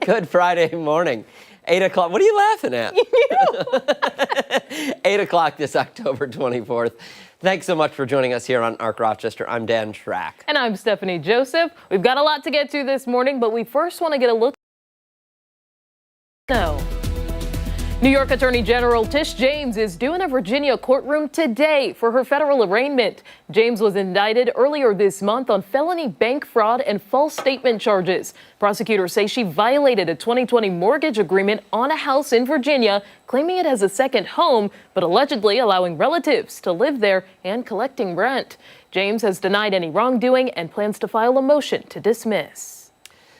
Good Friday morning. 8 o'clock. What are you laughing at? 8 o'clock this October 24th. Thanks so much for joining us here on Arc Rochester. I'm Dan Schrack. And I'm Stephanie Joseph. We've got a lot to get to this morning, but we first want to get a look. New York Attorney General Tish James is due in a Virginia courtroom today for her federal arraignment. James was indicted earlier this month on felony bank fraud and false statement charges. Prosecutors say she violated a 2020 mortgage agreement on a house in Virginia, claiming it as a second home, but allegedly allowing relatives to live there and collecting rent. James has denied any wrongdoing and plans to file a motion to dismiss.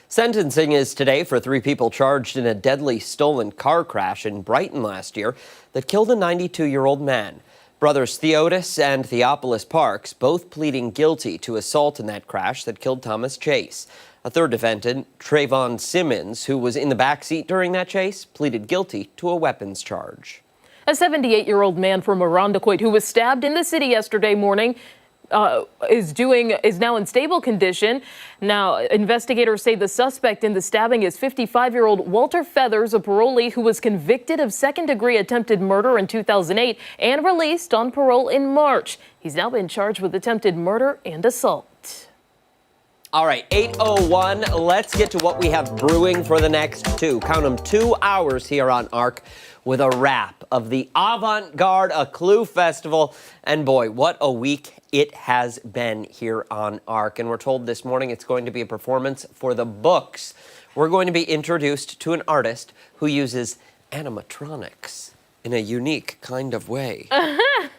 Sentencing is today for 3 people charged in a deadly stolen car crash in Brighton last year that killed a 92-year-old man. Brothers Theotis and Theophilus Parks both pleading guilty to assault in that crash that killed Thomas Chase. A third defendant, Trayvon Simmons, who was in the backseat during that chase, pleaded guilty to a weapons charge. A 78-year-old man from Irondequoit who was stabbed in the city yesterday morning is now in stable condition. Now, investigators say the suspect in the stabbing is 55-year-old Walter Feathers, a parolee who was convicted of second-degree attempted murder in 2008 and released on parole in March. He's now been charged with attempted murder and assault. All right, 8:01. Let's get to what we have brewing for the next 2 hours here on ARC with a wrap of the Avant-Garde A Clue Festival. And boy, what a week it has been here on ARC. And we're told this morning it's going to be a performance for the books. We're going to be introduced to an artist who uses animatronics in a unique kind of way.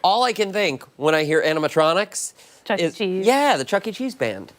All I can think when I hear animatronics Chuck E. Cheese. Yeah, the Chuck E. Cheese band.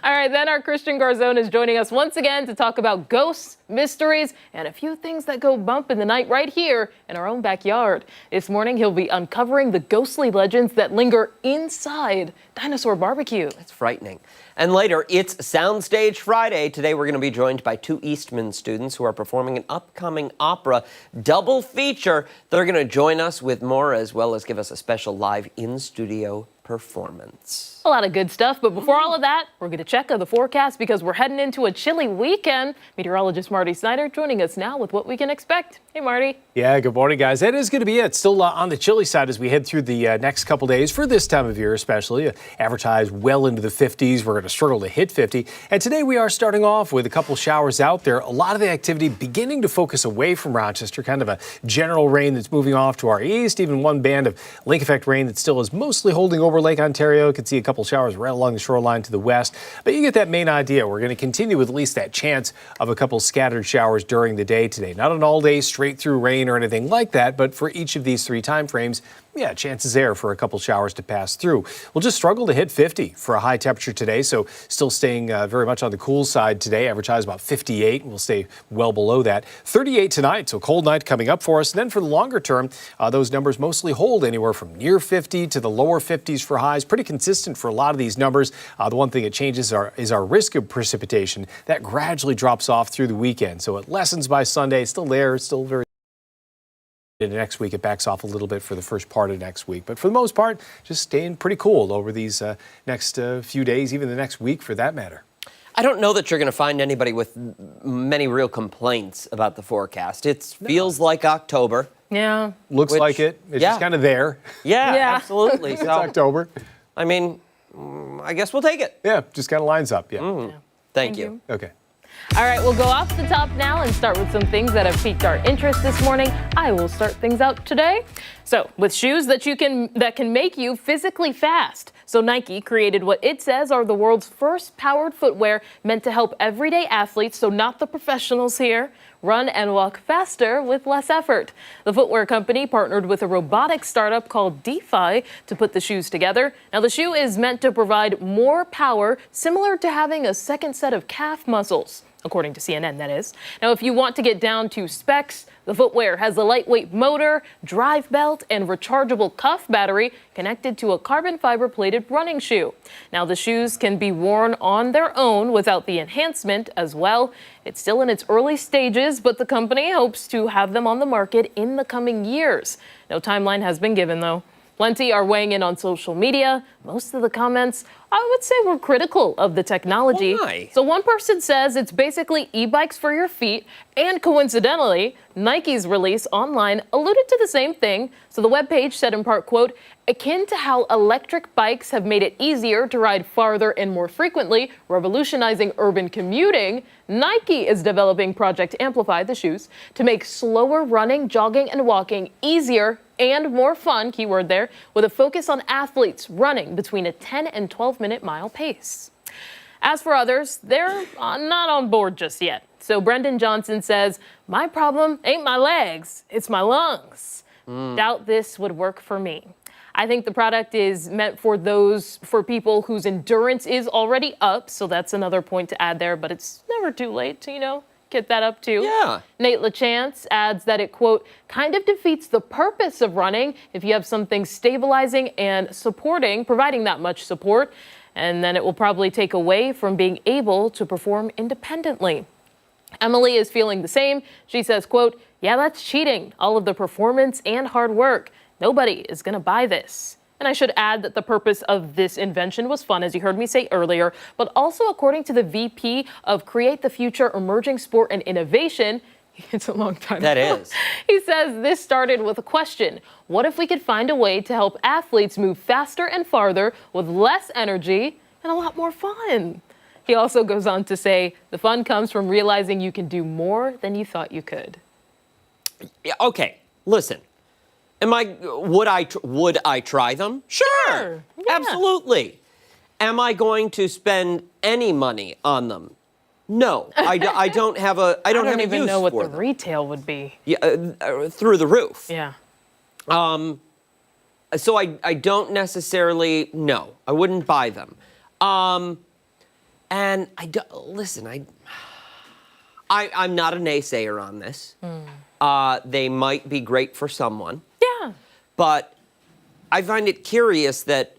All right, then our Christian Garzone is joining us once again to talk about ghosts, mysteries, and a few things that go bump in the night right here in our own backyard. This morning, he'll be uncovering the ghostly legends that linger inside Dinosaur Barbecue. That's frightening. And later, it's Soundstage Friday. Today, we're going to be joined by 2 Eastman students who are performing an upcoming opera double feature. They're going to join us with more, as well as give us a special live in-studio performance. A lot of good stuff, but before all of that, we're going to check the forecast because we're heading into a chilly weekend. Meteorologist Marty Snyder joining us now with what we can expect. Hey, Marty. Yeah, good morning, guys. That is going to be it. Still on the chilly side as we head through the next couple days for this time of year, especially. Advertised well into the 50s. We're going to struggle to hit 50. And today we are starting off with a couple showers out there. A lot of the activity beginning to focus away from Rochester, kind of a general rain that's moving off to our east. Even one band of lake effect rain that still is mostly holding over Lake Ontario. You can see a couple showers right along the shoreline to the west. But you get that main idea. We're going to continue with at least that chance of a couple scattered showers during the day today. Not an all-day straight through rain or anything like that, but for each of these 3 time frames, yeah, chances there for a couple showers to pass through. We'll just struggle to hit 50 for a high temperature today, so still staying very much on the cool side today. Advertised about 58. We'll stay well below that. 38 tonight, so cold night coming up for us. And then for the longer term, those numbers mostly hold anywhere from near 50 to the lower 50s for highs. Pretty consistent for a lot of these numbers. The one thing that changes is our risk of precipitation. That gradually drops off through the weekend, so it lessens by Sunday. It's still there. It's still very next week. It backs off a little bit for the first part of next week. But for the most part, just staying pretty cool over these next few days, even the next week for that matter. I don't know that you're going to find anybody with many real complaints about the forecast. It feels like October. Yeah. Looks like it. It's just kind of there. Yeah, absolutely. It's October. I mean, I guess we'll take it. Yeah, just kind of lines up. Yeah. Thank you. Okay. All right, we'll go off the top now and start with some things that have piqued our interest this morning. I will start things out today. So, with shoes that can make you physically fast. So Nike created what it says are the world's first powered footwear meant to help everyday athletes, so not the professionals here, run and walk faster with less effort. The footwear company partnered with a robotics startup called DeFi to put the shoes together. Now, the shoe is meant to provide more power, similar to having a second set of calf muscles, according to CNN, that is. Now, if you want to get down to specs, the footwear has a lightweight motor, drive belt, and rechargeable cuff battery connected to a carbon fiber plated running shoe. Now, the shoes can be worn on their own without the enhancement as well. It's still in its early stages, but the company hopes to have them on the market in the coming years. No timeline has been given, though. Plenty are weighing in on social media. Most of the comments I would say we're critical of the technology. Why? So one person says it's basically e-bikes for your feet, and coincidentally, Nike's release online alluded to the same thing. So the webpage said in part, quote, akin to how electric bikes have made it easier to ride farther and more frequently, revolutionizing urban commuting, Nike is developing Project Amplify, the shoes, to make slower running, jogging, and walking easier and more fun, keyword there, with a focus on athletes running between a 10 and 12-minute mile pace. As for others, they're not on board just yet. So Brendan Johnson says, my problem ain't my legs, it's my lungs. Doubt this would work for me. I think the product is meant for people whose endurance is already up. So that's another point to add there, but it's never too late to, get that up too. Yeah. Nate LaChance adds that it, quote, kind of defeats the purpose of running if you have something stabilizing and supporting, providing that much support, and then it will probably take away from being able to perform independently. Emily is feeling the same. She says, quote, yeah, that's cheating. All of the performance and hard work. Nobody is going to buy this. And I should add that the purpose of this invention was fun, as you heard me say earlier, but also according to the VP of Create the Future Emerging Sport and Innovation, it's a long time. That is. He says this started with a question. What if we could find a way to help athletes move faster and farther with less energy and a lot more fun? He also goes on to say the fun comes from realizing you can do more than you thought you could. Yeah, okay, listen. Would I try them? Sure. Yeah. Absolutely. Am I going to spend any money on them? No. I don't have a I don't even use know what for the them. retail would be. Yeah, through the roof. Yeah. So I don't necessarily, no, I wouldn't buy them. And I'm not a naysayer on this. They might be great for someone. Yeah. But I find it curious that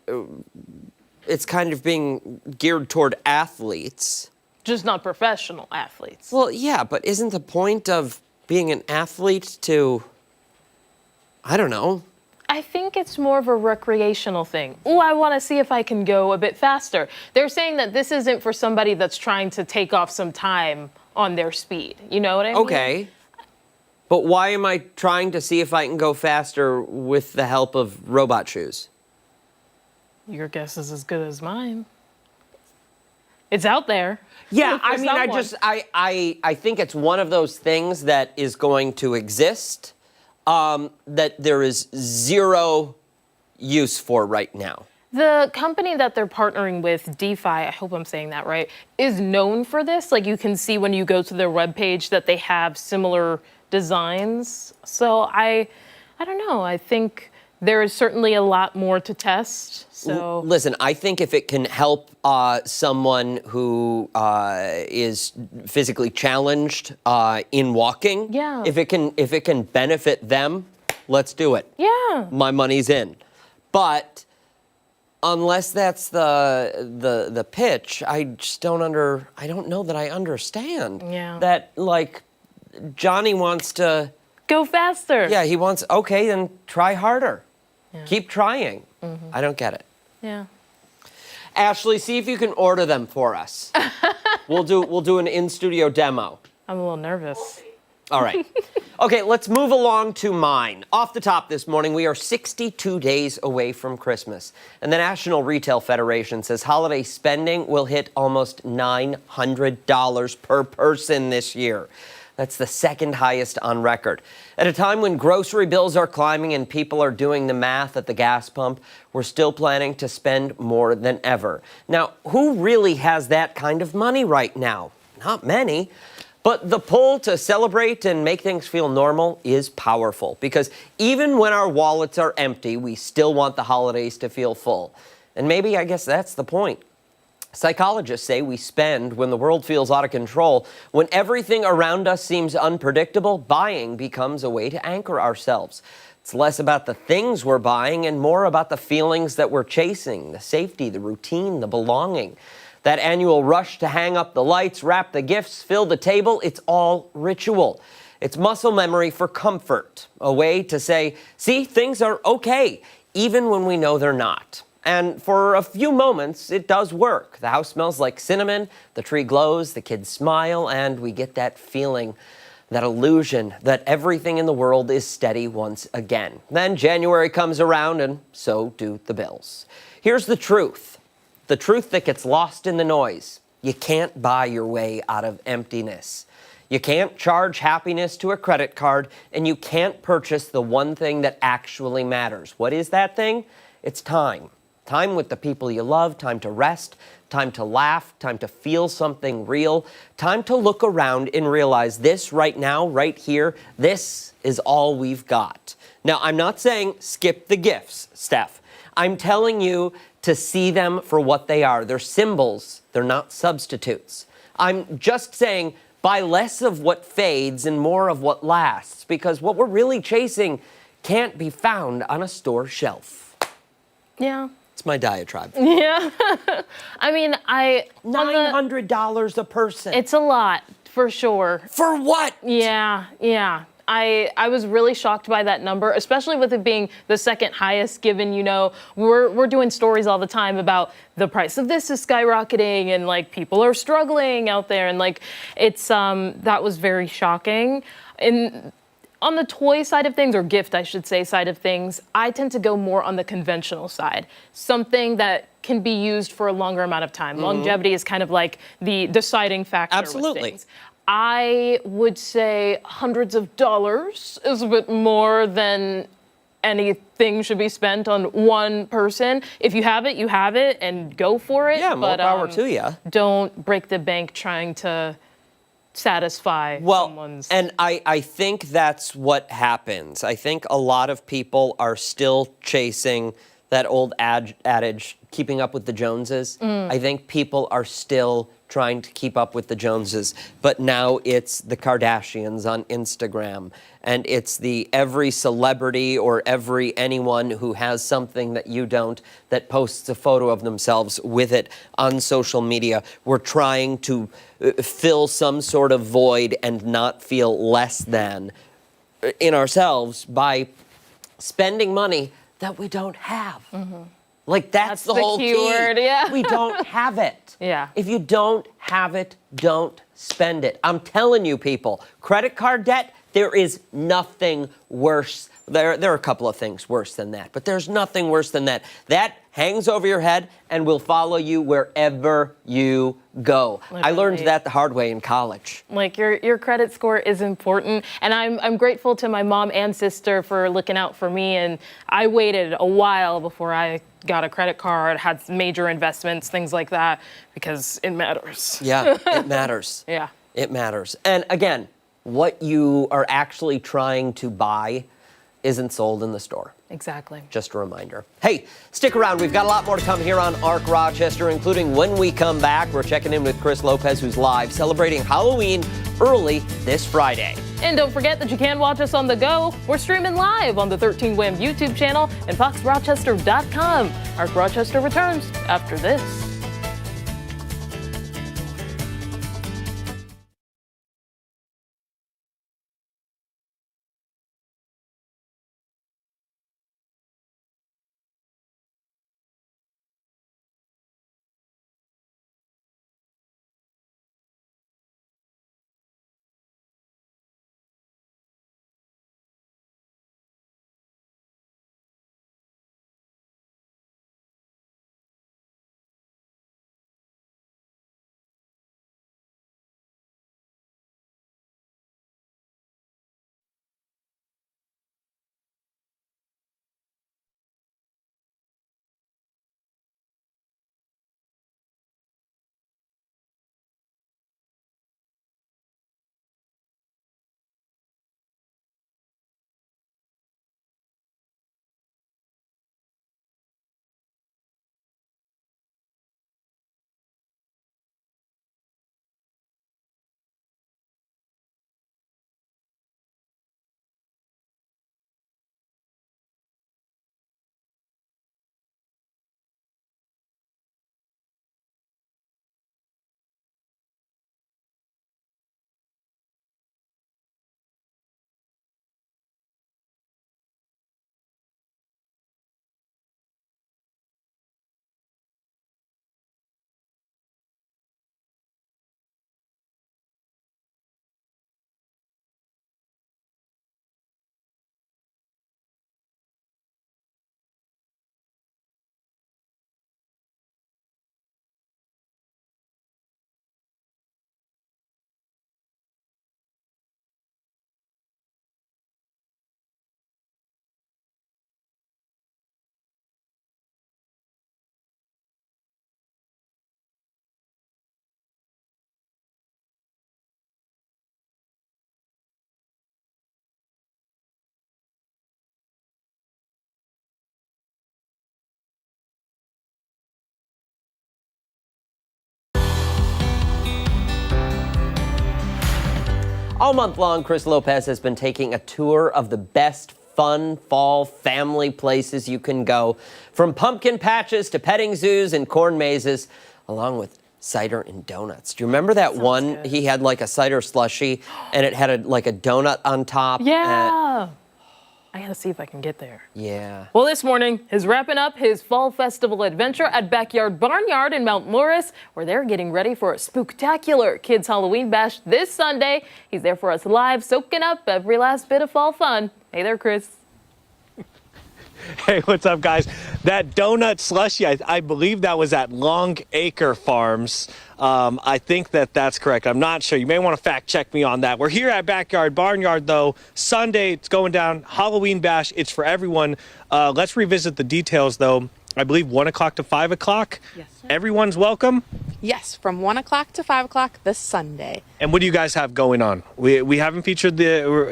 it's kind of being geared toward athletes. Just not professional athletes. Well, yeah, but isn't the point of being an athlete to, I don't know. I think it's more of a recreational thing. Oh, I want to see if I can go a bit faster. They're saying that this isn't for somebody that's trying to take off some time on their speed. You know what I mean? Okay. But why am I trying to see if I can go faster with the help of robot shoes? Your guess is as good as mine. It's out there. Yeah, For I mean, someone. I think it's one of those things that is going to exist, that there is zero use for right now. The company that they're partnering with, DeFi, I hope I'm saying that right, is known for this. Like you can see when you go to their webpage that they have similar designs. So I don't know. I think there is certainly a lot more to test. So Listen, I think if it can help someone who is physically challenged in walking, Yeah. if it can benefit them, let's do it. yeah. My money's in. But unless that's the pitch, I just don't know that I understand. Yeah. That like Johnny wants to, Go faster. yeah, he wants, okay, then try harder. Yeah. Keep trying. I don't get it. Yeah. Ashley, see if you can order them for us. We'll do an in-studio demo. I'm a little nervous. All right. Okay, let's move along to mine. Off the top this morning, we are 62 days away from Christmas. And the National Retail Federation says holiday spending will hit almost $900 per person this year. That's the second highest on record. At a time when grocery bills are climbing and people are doing the math at the gas pump, we're still planning to spend more than ever. Now, who really has that kind of money right now? Not many. But the pull to celebrate and make things feel normal is powerful because even when our wallets are empty, we still want the holidays to feel full. And maybe, I guess that's the point. Psychologists say we spend when the world feels out of control. When everything around us seems unpredictable, buying becomes a way to anchor ourselves. It's less about the things we're buying and more about the feelings that we're chasing, the safety, the routine, the belonging. That annual rush to hang up the lights, wrap the gifts, fill the table, it's all ritual. It's muscle memory for comfort, a way to say, see, things are okay, even when we know they're not. And for a few moments, it does work. The house smells like cinnamon, the tree glows, the kids smile, and we get that feeling, that illusion that everything in the world is steady once again. Then January comes around, and so do the bills. Here's the truth that gets lost in the noise. You can't buy your way out of emptiness. You can't charge happiness to a credit card, and you can't purchase the one thing that actually matters. What is that thing? It's time. Time with the people you love, time to rest, time to laugh, time to feel something real, time to look around and realize this right now, right here, this is all we've got. Now, I'm not saying skip the gifts, Steph. I'm telling you to see them for what they are. They're symbols, they're not substitutes. I'm just saying buy less of what fades and more of what lasts, because what we're really chasing can't be found on a store shelf. Yeah. It's my diatribe. Yeah. I mean, $900 a person. It's a lot, for sure. For what? Yeah. I was really shocked by that number, especially with it being the second highest, given, we're doing stories all the time about the price of this is skyrocketing and like people are struggling out there, and like it's that was very shocking. And on the toy side of things, or gift, I should say, side of things, I tend to go more on the conventional side. Something that can be used for a longer amount of time. Longevity is kind of like the deciding factor. Absolutely. With things. I would say hundreds of dollars is a bit more than anything should be spent on one person. If you have it, you have it, and go for it. Yeah, more power to you. Don't break the bank trying to satisfy someone's... And I think that's what happens. I think a lot of people are still chasing that old adage, keeping up with the Joneses. I think people are still trying to keep up with the Joneses, but now it's the Kardashians on Instagram, and it's the every celebrity or anyone who has something that you don't that posts a photo of themselves with it on social media. We're trying to fill some sort of void and not feel less than in ourselves by spending money that we don't have. Like that's the whole key. Keyword, yeah. We don't have it. Yeah. If you don't have it, don't spend it. I'm telling you, people, credit card debt, there is nothing worse. There are a couple of things worse than that, but there's nothing worse than that. That hangs over your head and will follow you wherever you go. Literally. I learned that the hard way in college. Like your credit score is important, and I'm grateful to my mom and sister for looking out for me. And I waited a while before I got a credit card, had major investments, things like that, because it matters. Yeah, it matters. Yeah. It matters. And again, what you are actually trying to buy isn't sold in the store. Exactly. Just a reminder. Hey, stick around. We've got a lot more to come here on ARC Rochester, including when we come back, we're checking in with Chris Lopez, who's live celebrating Halloween early this Friday. And don't forget that you can watch us on the go. We're streaming live on the 13WHAM YouTube channel and foxrochester.com. ARC Rochester returns after this. All month long, Chris Lopez has been taking a tour of the best fun fall family places you can go, from pumpkin patches to petting zoos and corn mazes, along with cider and donuts. Do you remember that one? Good. He had like a cider slushie, and it had like a donut on top. Yeah. I gotta see if I can get there. Yeah. Well, this morning, he's wrapping up his fall festival adventure at Backyard Barnyard in Mount Morris, where they're getting ready for a spooktacular kids Halloween bash this Sunday. He's there for us live, soaking up every last bit of fall fun. Hey there, Chris. Hey, what's up, guys? That donut slushie, I believe that was at Long Acre Farms. I think that's correct. I'm not sure. You may want to fact check me on that. We're here at Backyard Barnyard, though. Sunday, it's going down. Halloween bash. It's for everyone. Let's revisit the details, though. I believe 1 o'clock to 5 o'clock. Yes, sir. Everyone's welcome. Yes, from 1 o'clock to 5 o'clock this Sunday. And what do you guys have going on? We haven't featured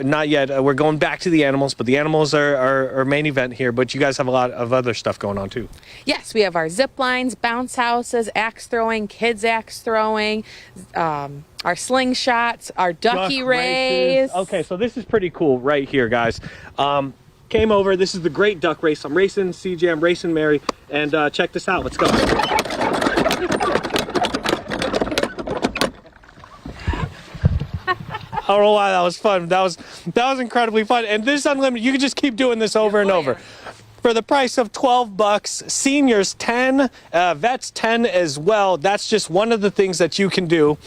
not yet. We're going back to the animals, but the animals are our main event here. But you guys have a lot of other stuff going on too. Yes, we have our zip lines, bounce houses, axe throwing, kids axe throwing, our slingshots, our ducky race. Okay, so this is pretty cool right here, guys. Came over. This is the Great Duck Race. I'm racing CJ. I'm racing Mary. And check this out. Let's go. I don't know why that was fun. That was incredibly fun. And this is unlimited. You can just keep doing this over and over. For the price of $12, seniors 10, vets 10 as well. That's just one of the things that you can do.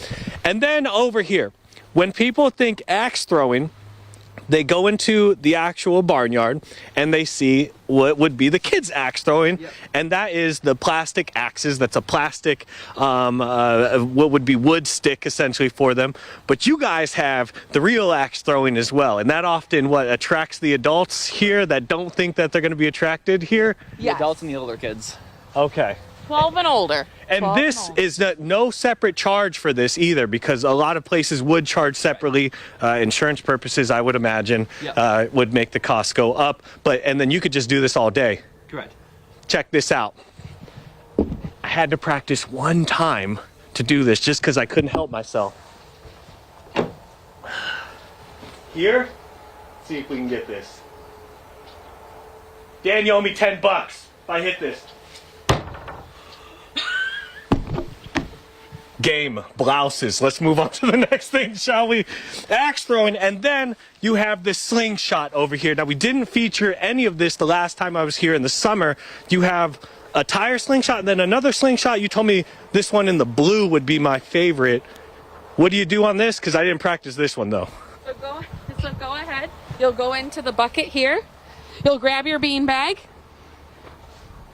And then over here, when people think axe throwing, they go into the actual barnyard and they see what would be the kids' axe throwing, and that is the plastic axes. That's a plastic, what would be wood stick essentially for them. But you guys have the real axe throwing as well, and that often what attracts the adults here that don't think that they're going to be attracted here. The adults and the older kids. Okay. 12 and older. And this is no separate charge for this either, because a lot of places would charge separately. Insurance purposes, I would imagine, would make the cost go up. And then you could just do this all day. Correct. Check this out. I had to practice one time to do this just because I couldn't help myself. Here, see if we can get this. Dan, you owe me $10 if I hit this. Game, blouses. Let's move on to the next thing, shall we? Axe throwing, and then you have this slingshot over here. Now, we didn't feature any of this the last time I was here in the summer. You have a tire slingshot and then another slingshot. You told me this one in the blue would be my favorite. What do you do on this? Because I didn't practice this one, though. So go ahead. You'll go into the bucket here. You'll grab your bean bag.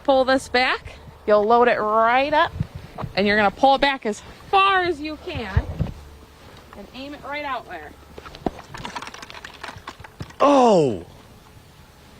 Pull this back. You'll load it right up. And you're going to pull it back as far as you can and aim it right out there. Oh!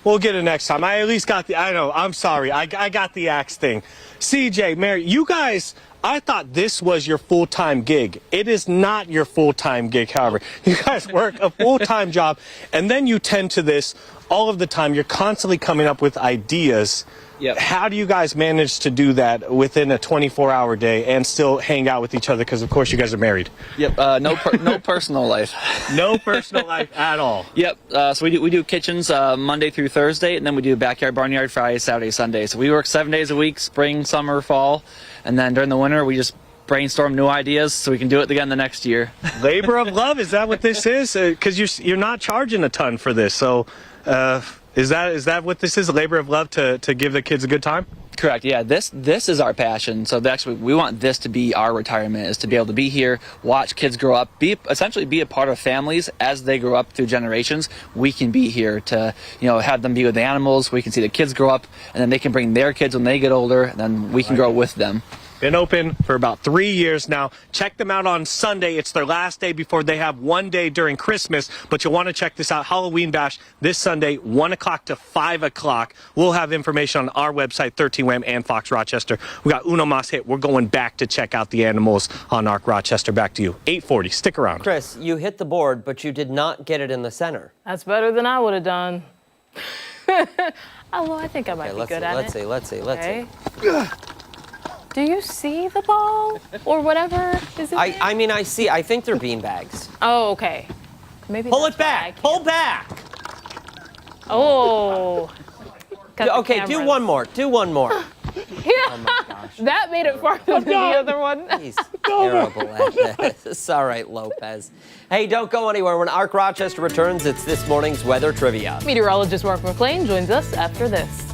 We'll get it next time. I at least got I'm sorry. I got the axe thing. CJ, Mary, you guys, I thought this was your full-time gig. It is not your full-time gig, however. You guys work a full-time job, and then you tend to this all of the time. You're constantly coming up with ideas. Yep. How do you guys manage to do that within a 24-hour day and still hang out with each other? Because, of course, you guys are married. Yep. No personal life. No personal life at all. Yep. So we do kitchens Monday through Thursday, and then we do backyard barnyard Friday, Saturday, Sunday. So we work 7 days a week, spring, summer, fall, and then during the winter we just brainstorm new ideas so we can do it again the next year. Labor of love, is that what this is? Because you're not charging a ton for this, so. Is that what this is? A labor of love to give the kids a good time? Correct. Yeah. This is our passion. So actually, we want this to be our retirement, is to be able to be here, watch kids grow up, essentially be a part of families as they grow up through generations. We can be here to have them be with the animals. We can see the kids grow up, and then they can bring their kids when they get older, and then we can grow with them. Been open for about 3 years now. Check them out on Sunday. It's their last day before they have 1 day during Christmas. But you'll want to check this out. Halloween Bash this Sunday, 1 o'clock to 5 o'clock. We'll have information on our website, 13WHAM and Fox Rochester. We got Uno Mas hit. We're going back to check out the animals on Arc Rochester. Back to you. 8:40. Stick around. Chris, you hit the board, but you did not get it in the center. That's better than I would have done. Although I think I might be good at it. Let's see. Do you see the ball or whatever is it? I mean, I see. I think they're bean bags. Oh, okay. Maybe Pull that's it why I back. can't. Pull back. Oh. Cut the Okay, do cameras. one more. Do one more. That made it farther than the other one. He's terrible at this. All right, Lopez. Hey, don't go anywhere. When Ark Rochester returns, it's this morning's weather trivia. Meteorologist Mark McLean joins us after this.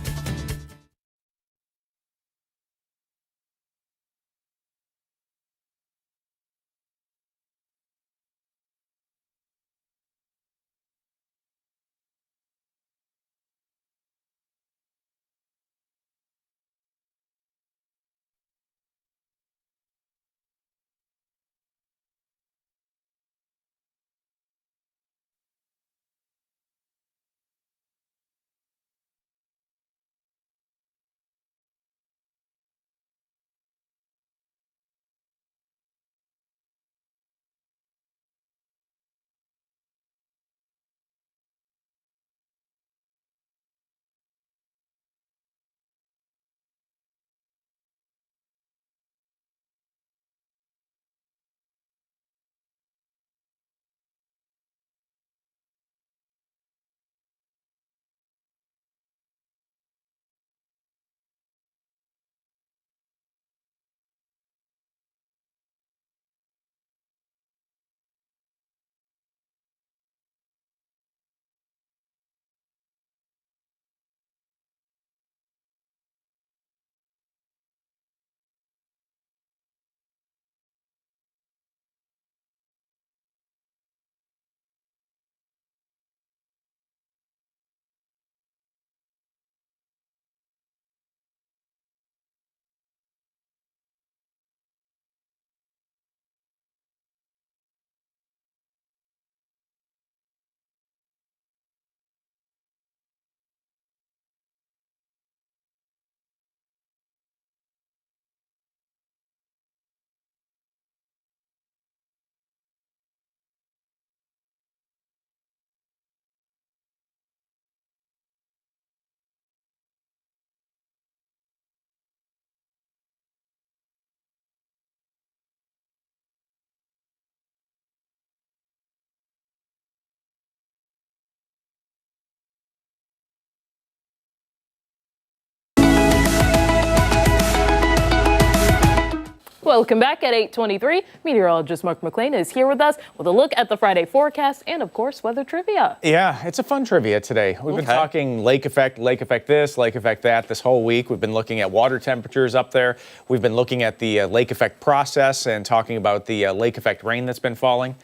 Welcome back at 8:23. Meteorologist Mark McLean is here with us with a look at the Friday forecast and, of course, weather trivia. Yeah, it's a fun trivia today. We've been talking lake effect this, lake effect that this whole week. We've been looking at water temperatures up there. We've been looking at the lake effect process and talking about the lake effect rain that's been falling.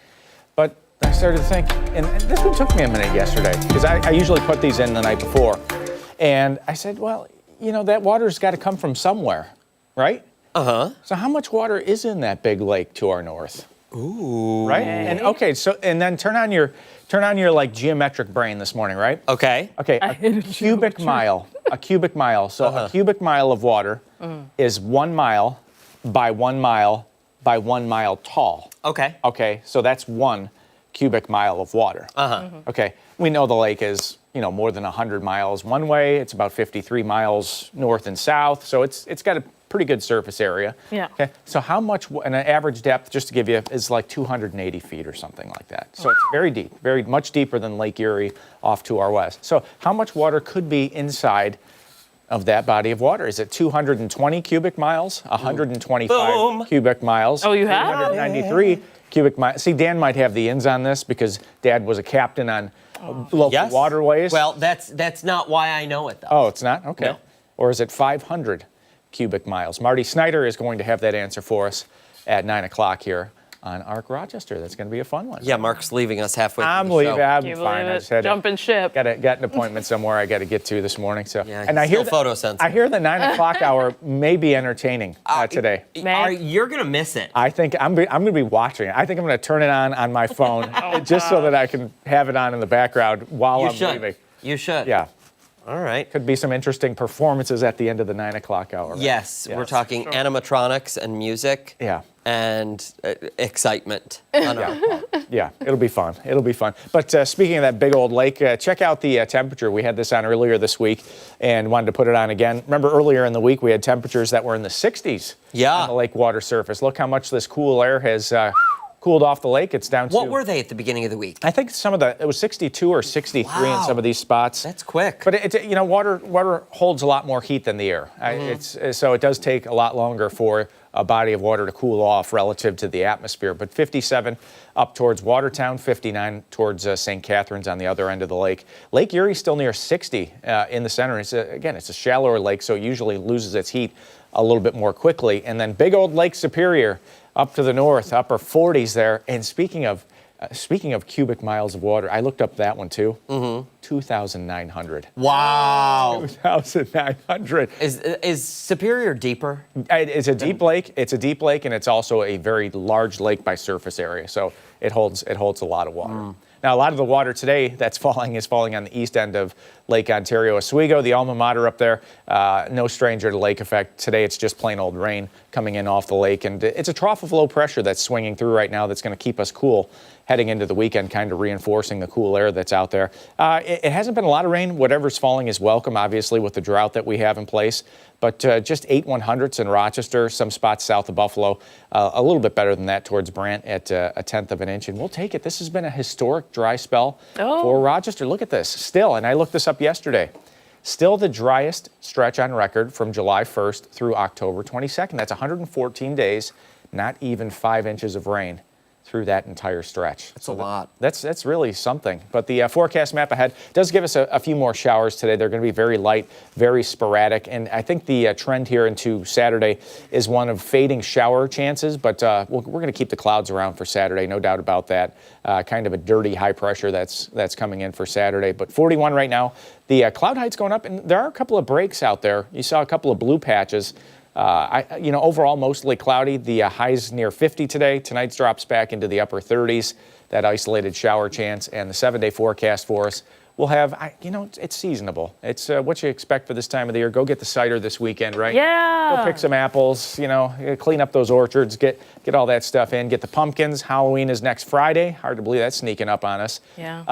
But I started to think, and this one took me a minute yesterday, because I usually put these in the night before. And I said, well, you know, that water's got to come from somewhere, right? Uh-huh. So how much water is in that big lake to our north? Ooh. Right? And okay, so and then turn on your like geometric brain this morning, right? Okay. Okay, a cubic mile. A cubic mile. So a cubic mile of water is 1 mile by 1 mile by 1 mile tall. Okay. Okay, so that's 1 cubic mile of water. Okay, we know the lake is, you know, more than 100 miles one way. It's about 53 miles north and south, so it's got a pretty good surface area. Yeah. Okay. So how much, and an average depth, just to give you, is like 280 feet or something like that. So it's very deep, very much deeper than Lake Erie off to our west. So how much water could be inside of that body of water? Is it 220 cubic miles, 125 Boom. cubic miles? Oh, you have? 193 cubic miles. See, Dan might have the ins on this because Dad was a captain on local Yes. waterways. Well, that's not why I know it, though. Oh, it's not? Okay. No. Or is it 500 cubic miles? Marty Snyder is going to have that answer for us at 9 o'clock here on Ark Rochester. That's going to be a fun one. Yeah, Mark's leaving us halfway through I'm the leaving. show. I'm Can you fine. believe I it? just had Jumping ship. got an appointment somewhere I got to get to this morning. So, Yeah, and I he's hear still photosensitive. I hear the 9 o'clock hour may be entertaining today. You're going to miss it. I think I'm going to be watching it. I think I'm going to turn it on my phone just so that I can have it on in the background while You I'm should. leaving. You should. Yeah. All right. Could be some interesting performances at the end of the 9 o'clock hour. Right? Yes, we're talking animatronics and music. Yeah. And excitement on our part. Yeah, it'll be fun. It'll be fun. But speaking of that big old lake, check out the temperature. We had this on earlier this week and wanted to put it on again. Remember earlier in the week we had temperatures that were in the 60s on the lake water surface. Look how much this cool air has cooled off the lake. It's down to... What were they at the beginning of the week? I think it was 62 or 63 in some of these spots. That's quick. But water holds a lot more heat than the air. So it does take a lot longer for a body of water to cool off relative to the atmosphere. But 57 up towards Watertown, 59 towards St. Catharines on the other end of the lake. Lake Erie still near 60 in the center. It's a shallower lake, so it usually loses its heat a little bit more quickly. And then big old Lake Superior up to the north, upper 40s there. And speaking of cubic miles of water, I looked up that one too. 2,900. Wow. 2,900. Is Superior deeper? It's a deep lake. It's a deep lake, and it's also a very large lake by surface area. So it holds a lot of water. Now, a lot of the water today that's falling is falling on the east end of Lake Ontario Oswego, the alma mater up there. No stranger to lake effect. Today, it's just plain old rain coming in off the lake, and it's a trough of low pressure that's swinging through right now that's going to keep us cool heading into the weekend, kind of reinforcing the cool air that's out there. It hasn't been a lot of rain. Whatever's falling is welcome, obviously, with the drought that we have in place. But just 8 100ths in Rochester, some spots south of Buffalo, a little bit better than that towards Brant at a tenth of an inch. And we'll take it. This has been a historic dry spell for Rochester. Look at this. Still, and I looked this up yesterday, still the driest stretch on record from July 1st through October 22nd. That's 114 days, not even 5 inches of rain through that entire stretch. That's a lot. That's really something. But the forecast map ahead does give us a few more showers today. They're going to be very light, very sporadic. And I think the trend here into Saturday is one of fading shower chances. But we're going to keep the clouds around for Saturday, no doubt about that. Kind of a dirty high pressure that's coming in for Saturday. But 41 right now. The cloud height's going up, and there are a couple of breaks out there. You saw a couple of blue patches. Overall, mostly cloudy. The highs near 50 today. Tonight's drops back into the upper 30s, that isolated shower chance. And the 7-day forecast for us will have, it's seasonable. It's what you expect for this time of the year. Go get the cider this weekend, right? Yeah. Go pick some apples, clean up those orchards, get all that stuff in, get the pumpkins. Halloween is next Friday. Hard to believe that's sneaking up on us. Yeah.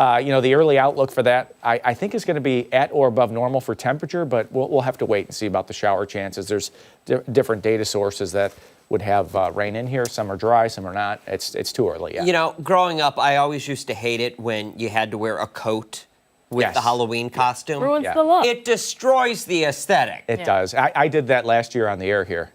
The early outlook for that, I think is going to be at or above normal for temperature, but we'll have to wait and see about the shower chances. There's different data sources that would have rain in here. Some are dry, some are not. It's too early yet. Growing up, I always used to hate it when you had to wear a coat with the Halloween costume. Ruins the look. It destroys the aesthetic. It does. I did that last year on the air here.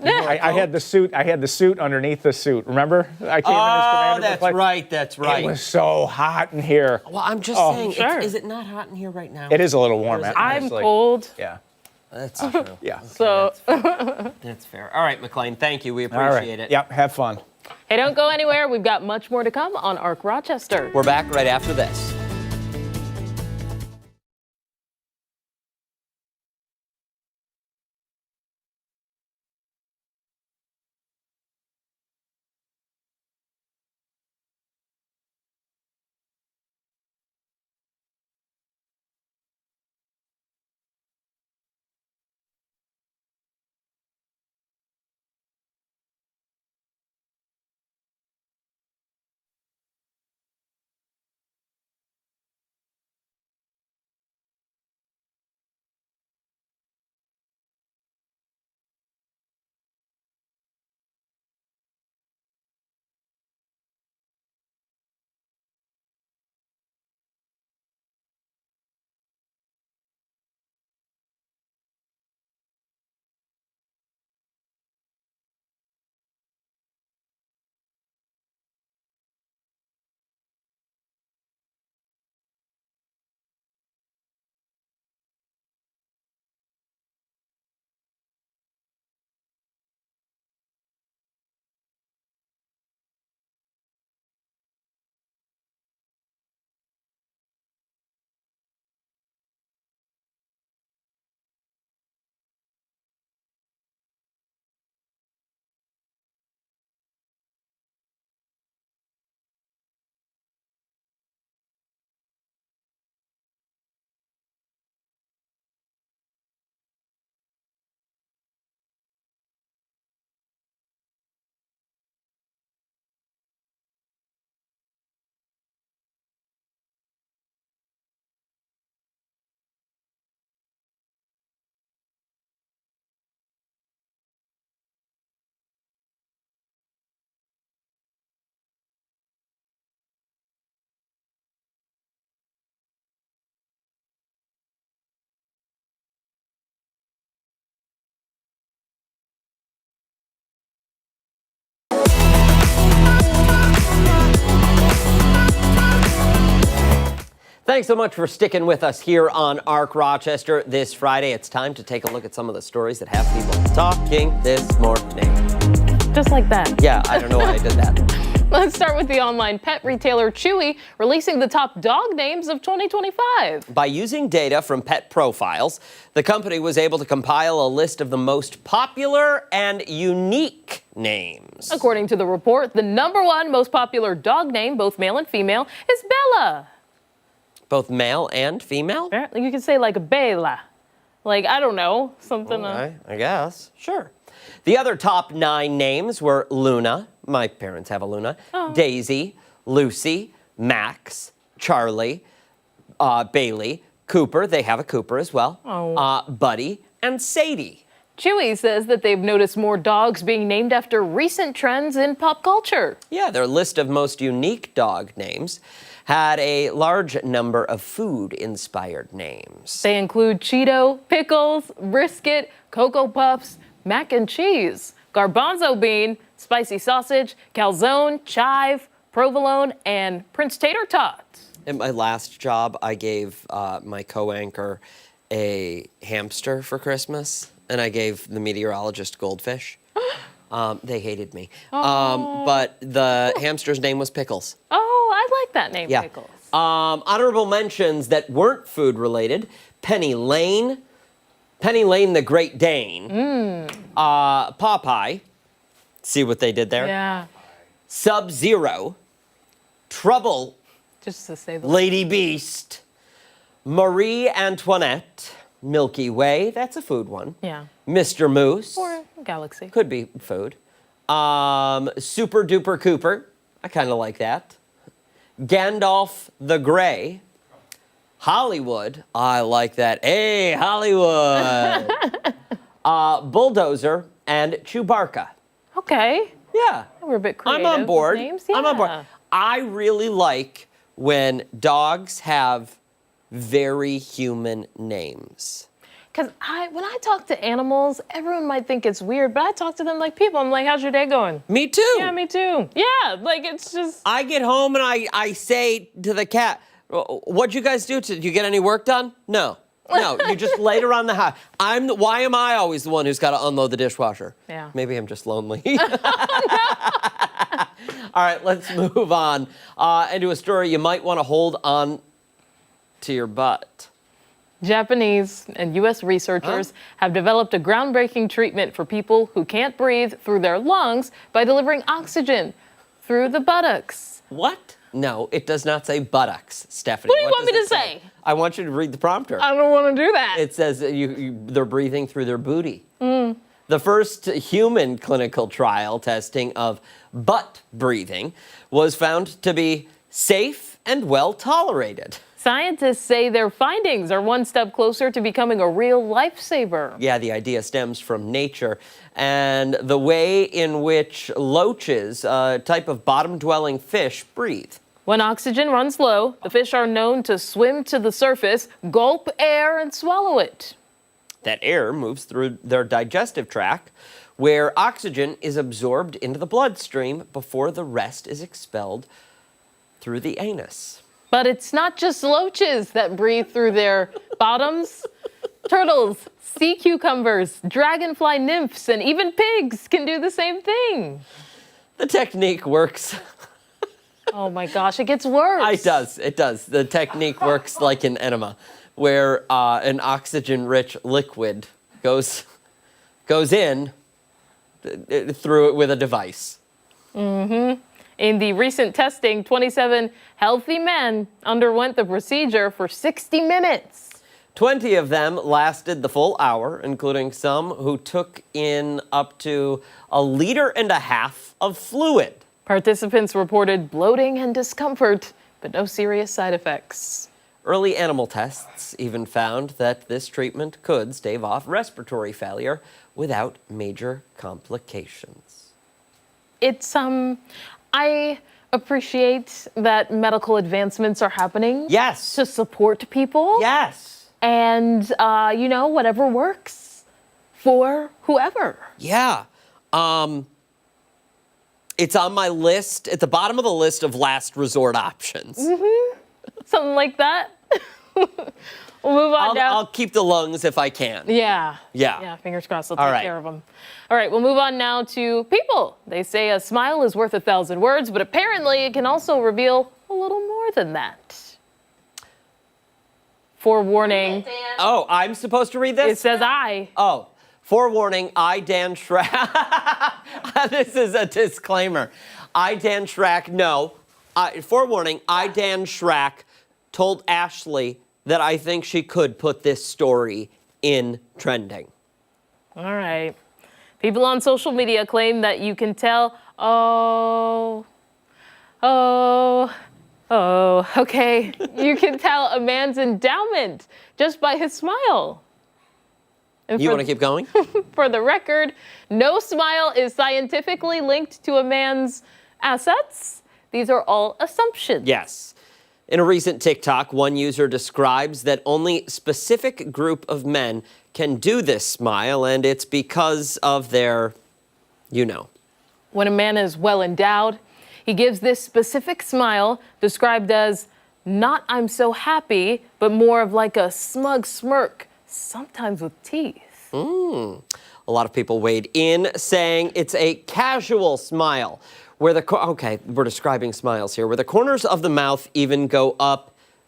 I had the suit. I had the suit underneath the suit. Remember? I came in as commander. That's right. It was so hot in here. Well, I'm just saying, is it not hot in here right now? It is a little warm. I'm cold. Yeah. That's true. Yeah. So That's fair. All right, McLean, thank you. We appreciate it. Yep, have fun. hey, don't go anywhere. We've got much more to come on ARC Rochester. We're back right after this. Thanks so much for sticking with us here on ARC Rochester this Friday. It's time to take a look at some of the stories that have people talking this morning. Just like that. Yeah, I don't know why I did that. Let's start with the online pet retailer Chewy releasing the top dog names of 2025. By using data from pet profiles, the company was able to compile a list of the most popular and unique names. According to the report, the #1 most popular dog name, both male and female, is Bella. Both male and female? Apparently, you could say like Bella. Like, I don't know, something. Okay, I guess. Sure. The other top 9 names were Luna. My parents have a Luna. Oh. Daisy, Lucy, Max, Charlie, Bailey, Cooper. They have a Cooper as well. Oh. Buddy, and Sadie. Chewy says that they've noticed more dogs being named after recent trends in pop culture. Yeah, their list of most unique dog names had a large number of food-inspired names. They include Cheeto, Pickles, Brisket, Cocoa Puffs, Mac and Cheese, Garbanzo Bean, Spicy Sausage, Calzone, Chive, Provolone, and Prince Tater Tots. In my last job, I gave my co-anchor a hamster for Christmas, and I gave the meteorologist goldfish. They hated me. But the hamster's name was Pickles. Oh, I like that name, Yeah. Pickles. Honorable mentions that weren't food-related. Penny Lane the Great Dane, Popeye, see what they did there? Yeah, Sub-Zero, Trouble, just to say the Lady Beast, Marie Antoinette, Milky Way, that's a food one. Yeah. Mr. Moose, Or Galaxy. could be food. Super Duper Cooper, I kind of like that. Gandalf the Grey. Hollywood, I like that. Hey, Hollywood. Bulldozer and Chewbacca. Okay. Yeah. We're a bit creative. I'm on board. with Names. I'm on board. Yeah. I really like when dogs have very human names. Because when I talk to animals, everyone might think it's weird, but I talk to them like people. I'm like, how's your day going? Me too. Yeah, me too. Yeah, like it's just. I get home and I say to the cat, what'd you guys do? Did you get any work done? No. No, you just laid around the house. Why am I always the one who's got to unload the dishwasher? Yeah. Maybe I'm just lonely. All right, let's move on into a story you might want to hold on to your butt. Japanese and U.S. researchers have developed a groundbreaking treatment for people who can't breathe through their lungs by delivering oxygen through the buttocks. What? No, it does not say buttocks, Stephanie. What do you want me does to it say? I want you to read the prompter. I don't want to do that. It says that they're breathing through their booty. The first human clinical trial testing of butt breathing was found to be safe and well tolerated. Scientists say their findings are one step closer to becoming a real lifesaver. Yeah, the idea stems from nature and the way in which loaches, a type of bottom-dwelling fish, breathe. When oxygen runs low, the fish are known to swim to the surface, gulp air, and swallow it. That air moves through their digestive tract, where oxygen is absorbed into the bloodstream before the rest is expelled through the anus. But it's not just loaches that breathe through their bottoms. Turtles, sea cucumbers, dragonfly nymphs, and even pigs can do the same thing. The technique works. Oh my gosh, it gets worse. It does. The technique works like an enema, where an oxygen-rich liquid goes in through it with a device. In the recent testing, 27 healthy men underwent the procedure for 60 minutes. 20 of them lasted the full hour, including some who took in up to 1.5 liters of fluid. Participants reported bloating and discomfort, but no serious side effects. Early animal tests even found that this treatment could stave off respiratory failure without major complications. It's, I appreciate that medical advancements are happening. Yes. To support people. Yes. And, whatever works for whoever. Yeah. It's on my list, at the bottom of the list of last resort options. Something like that. We'll move on now. I'll keep the lungs if I can. Yeah. Yeah. Yeah, fingers crossed. They'll All take right. care of them. All right, we'll move on now to people. They say a smile is worth 1,000 words, but apparently it can also reveal a little more than that. Forewarning. Oh, I'm supposed to read this? It says I. Oh, forewarning, I, Dan Schrack. This is a disclaimer. I, Dan Schrack, no. Forewarning, I, Dan Schrack, told Ashley that I think she could put this story in trending. All right. People on social media claim that you can tell, okay. You can tell a man's endowment just by his smile. And You want to keep going? For the record, no smile is scientifically linked to a man's assets. These are all assumptions. Yes. In a recent TikTok, one user describes that only a specific group of men can do this smile, and it's because of their, you know. When a man is well endowed, he gives this specific smile described as not I'm so happy, but more of like a smug smirk, sometimes with teeth. A lot of people weighed in saying it's a casual smile where okay, we're describing smiles here, where the corners of the mouth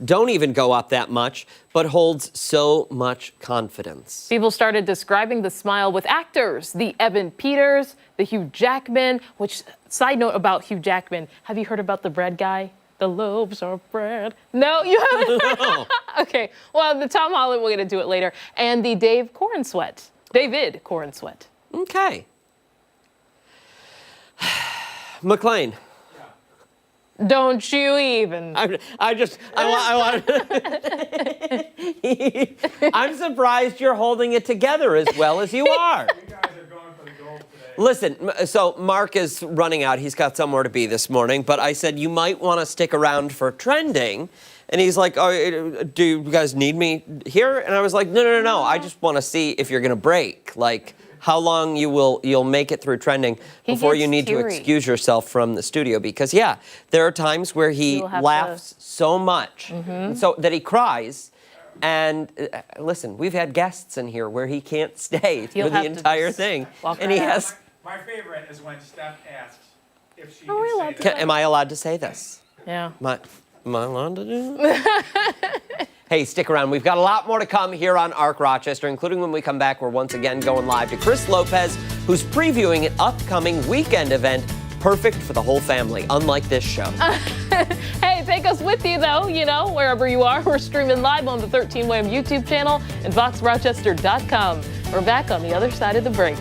don't even go up that much, but holds so much confidence. People started describing the smile with actors, the Evan Peters, the Hugh Jackman, which, side note about Hugh Jackman, have you heard about the bread guy? The loaves are bread. No, you haven't? No. Okay, well, the Tom Holland, we're gonna do it later. And the David Cornsweet. Okay. McLean. Don't you even. I'm surprised you're holding it together as well as you are. You guys are going for the gold today. Listen, so Mark is running out. He's got somewhere to be this morning, but I said you might want to stick around for trending. And he's like, oh, do you guys need me here? And I was like, no. I just want to see if you're going to break. Like, how long you'll make it through trending before you need to excuse yourself from the studio. Because, yeah, there are times where he laughs so much so that he cries. And listen, we've had guests in here where he can't stay through the entire thing. And he has... My favorite is when Steph asks if she can say that. Am I allowed to say this? Yeah. Am I allowed to do that? Hey, stick around. We've got a lot more to come here on Arc Rochester, including when we come back, we're once again going live to Chris Lopez, who's previewing an upcoming weekend event perfect for the whole family, unlike this show. Hey, take us with you, though, wherever you are. We're streaming live on the 13 WHAM YouTube channel and VoxRochester.com. We're back on the other side of the break.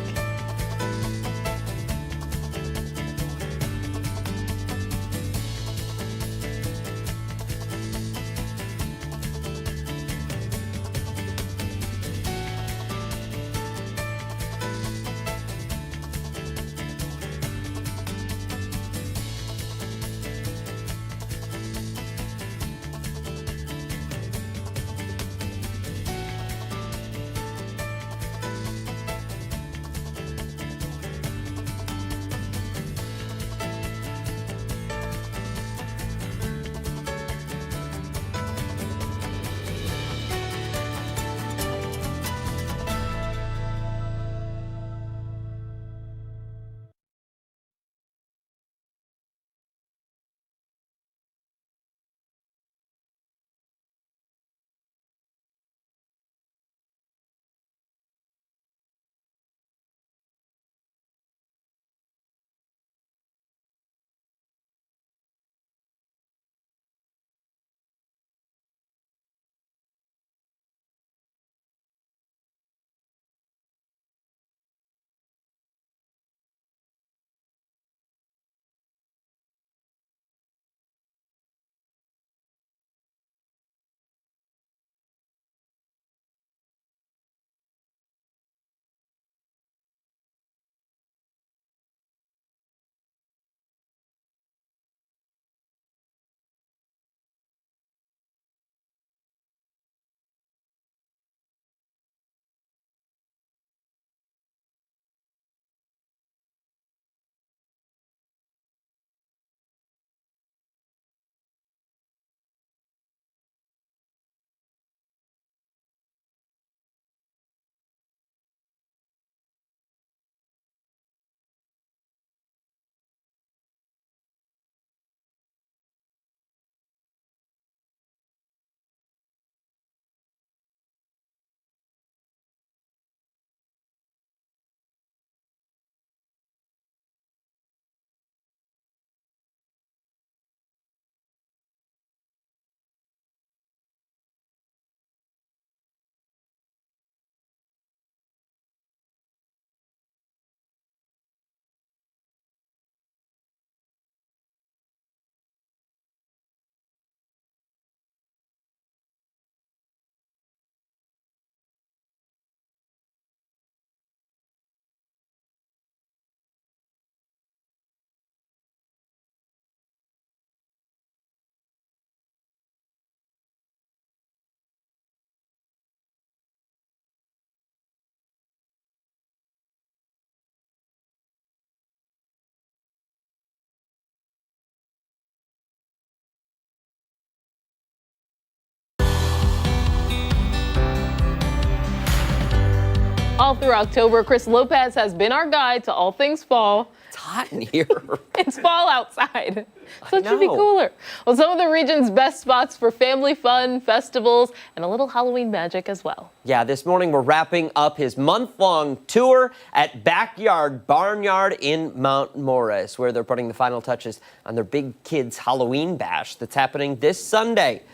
All through October, Chris Lopez has been our guide to all things fall. It's hot in here. It's fall outside, so it should be know. cooler. Well, some of the region's best spots for family fun, festivals, and a little Halloween magic as well. Yeah, this morning we're wrapping up his month-long tour at Backyard Barnyard in Mount Morris, where they're putting the final touches on their Big Kids Halloween Bash that's happening this Sunday.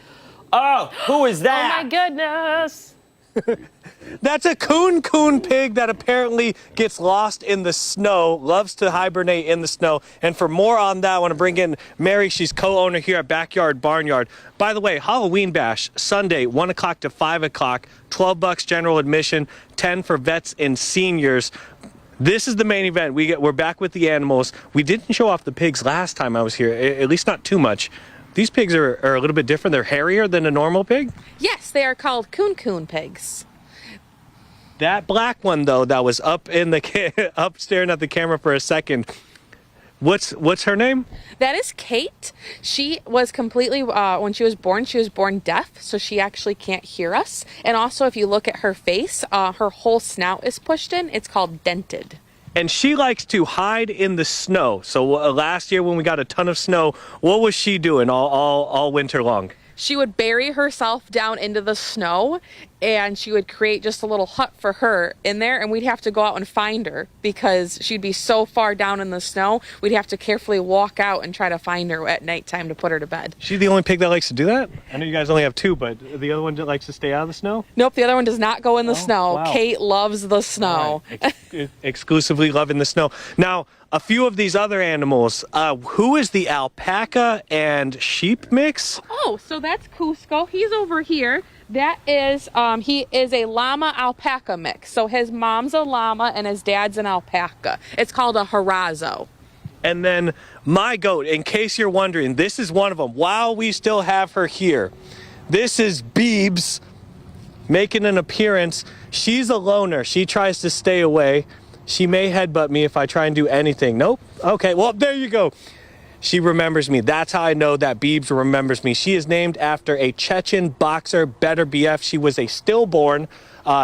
Oh, who is that? Oh my goodness. That's a coon pig that apparently gets lost in the snow, loves to hibernate in the snow. And for more on that, I want to bring in Mary. She's co-owner here at Backyard Barnyard. By the way, Halloween Bash, Sunday, 1 o'clock to 5 o'clock, $12 general admission, 10 for vets and seniors. This is the main event. We're back with the animals. We didn't show off the pigs last time I was here, at least not too much. These pigs are a little bit different. They're hairier than a normal pig. Yes, they are called coon pigs. That black one, though, that was up in the up staring at the camera for a second. What's her name? That is Kate. She was completely, when she was born deaf, so she actually can't hear us. And also, if you look at her face, her whole snout is pushed in. It's called dented. And she likes to hide in the snow. So last year when we got a ton of snow, what was she doing all winter long? She would bury herself down into the snow, and she would create just a little hut for her in there, and we'd have to go out and find her because she'd be so far down in the snow, we'd have to carefully walk out and try to find her at nighttime to put her to bed. She's the only pig that likes to do that? I know you guys only have two, but the other one that likes to stay out of the sno? Nope, the other one does not go in the snow. Wow. Kate loves the snow. Right. Exclusively loving the snow. Now, a few of these other animals, who is the alpaca and sheep mix? Oh, so that's Cusco. He's over here. That is, he is a llama alpaca mix. So his mom's a llama and his dad's an alpaca. It's called a harazo. And then my goat, in case you're wondering, this is one of them. While we still have her here, this is Beebs making an appearance. She's a loner. She tries to stay away. She may headbutt me if I try and do anything. Nope. Okay, well, there you go. She remembers me. That's how I know that Beebs remembers me. She is named after a Chechen boxer, Better BF. She was a stillborn.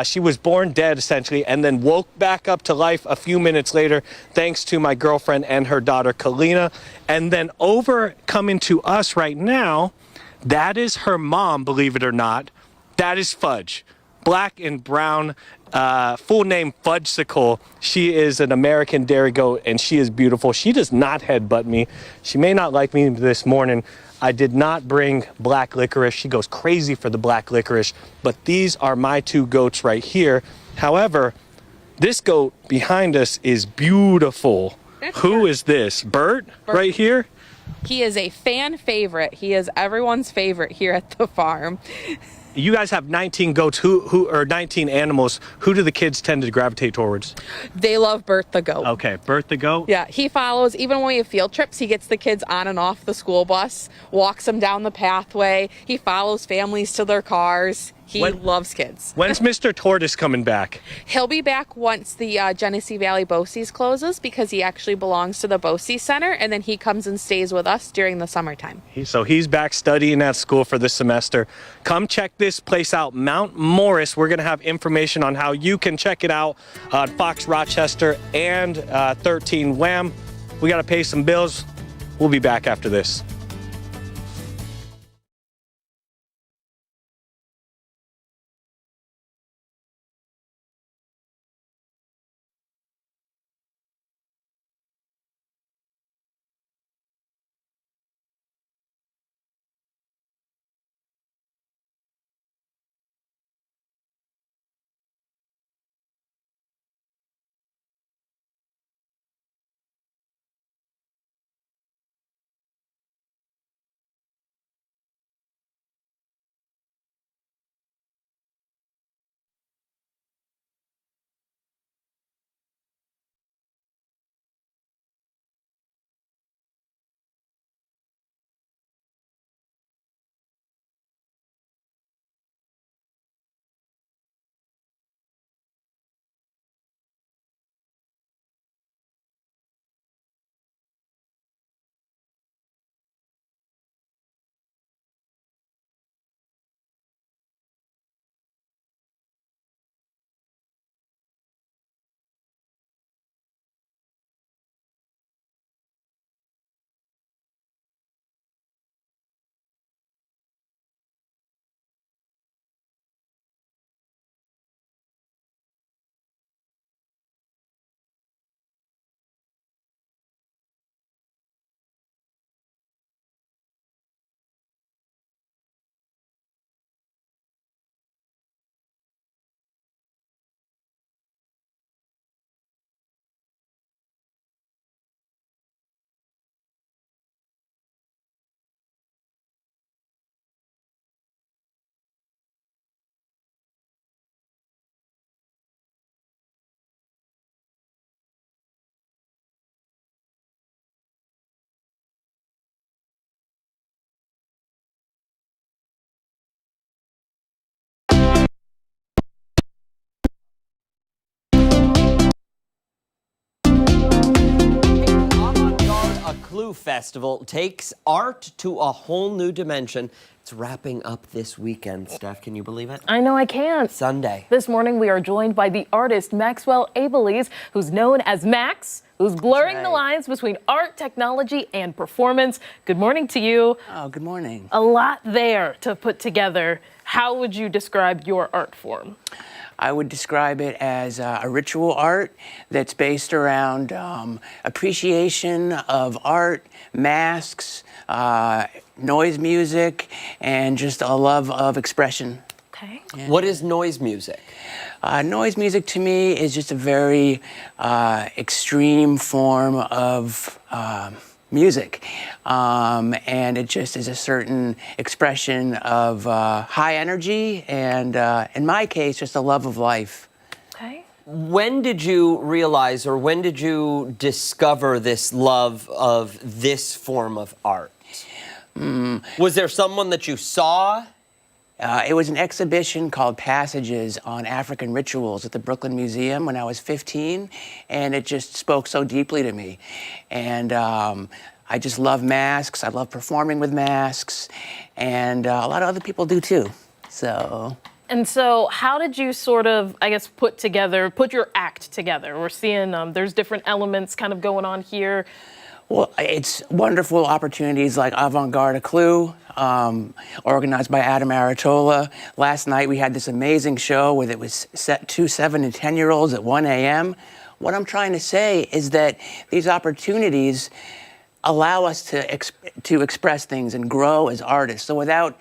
She was born dead, essentially, and then woke back up to life a few minutes later, thanks to my girlfriend and her daughter, Kalina. And then over coming to us right now, that is her mom, believe it or not. That is Fudge. Black and brown, full name Fudgesicle. She is an American dairy goat, and she is beautiful. She does not headbutt me. She may not like me this morning. I did not bring black licorice. She goes crazy for the black licorice, but these are my two goats right here. However, this goat behind us is beautiful. Who is this? Bert right here? He is a fan favorite. He is everyone's favorite here at the farm. You guys have 19 goats, or 19 animals. Who do the kids tend to gravitate towards? They love Bert the goat. Okay, Bert the goat? Yeah, he follows, even when we have field trips, he gets the kids on and off the school bus, walks them down the pathway. He follows families to their cars. He loves kids. When's Mr. Tortoise coming back? He'll be back once the Genesee Valley BOCES closes because he actually belongs to the BOCES Center, and then he comes and stays with us during the summertime. So he's back studying at school for this semester. Come check this place out, Mount Morris. We're going to have information on how you can check it out on Fox Rochester and 13 Wham. We got to pay some bills. We'll be back after this. Clue Festival takes art to a whole new dimension. It's wrapping up this weekend, Steph. Can you believe it? I know I can't. Sunday. This morning we are joined by the artist Maxwell Abelies, who's known as Max, who's blurring the lines between art, technology, and performance. Good morning to you. Oh, good morning. A lot there to put together. How would you describe your art form? I would describe it as a ritual art that's based around appreciation of art, masks, noise music, and just a love of expression. Okay. Yeah. What is noise music? Noise music to me is just a very extreme form of music. And it just is a certain expression of high energy and, in my case, just a love of life. Okay. When did you realize, or when did you discover this love of this form of art? Was there someone that you saw? It was an exhibition called Passages on African Rituals at the Brooklyn Museum when I was 15, and it just spoke so deeply to me. And I just love masks. I love performing with masks, and a lot of other people do too. And so how did you sort of, I guess, put your act together? We're seeing there's different elements kind of going on here. Well, it's wonderful opportunities like Avant-Garde, a Clue, organized by Adam Aratola. Last night we had this amazing show where it was set to 7 and 10-year-olds at 1 a.m. What I'm trying to say is that these opportunities allow us to express things and grow as artists. So without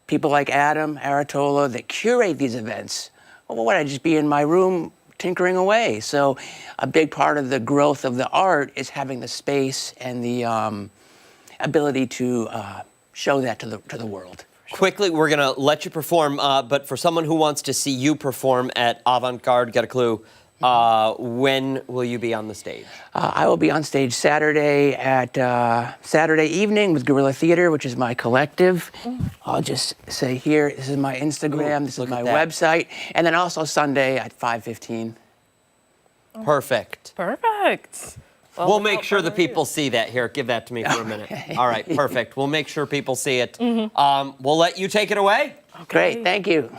people like Adam Aratola that curate these events, well, would I just be in my room tinkering away? So a big part of the growth of the art is having the space and the ability to show that to the world. Quickly, we're going to let you perform, but for someone who wants to see you perform at Avant-Garde, Get a Clue, when will you be on the stage? I will be on stage Saturday evening with Guerrilla Theater, which is my collective. I'll just say here, this is my Instagram, this is my website, and then also Sunday at 5:15. Perfect. Perfect. Well, We'll make sure the people see that. Here, give that to me for a minute. All right, perfect. We'll make sure people see it. We'll let you take it away. Okay. Great, thank you.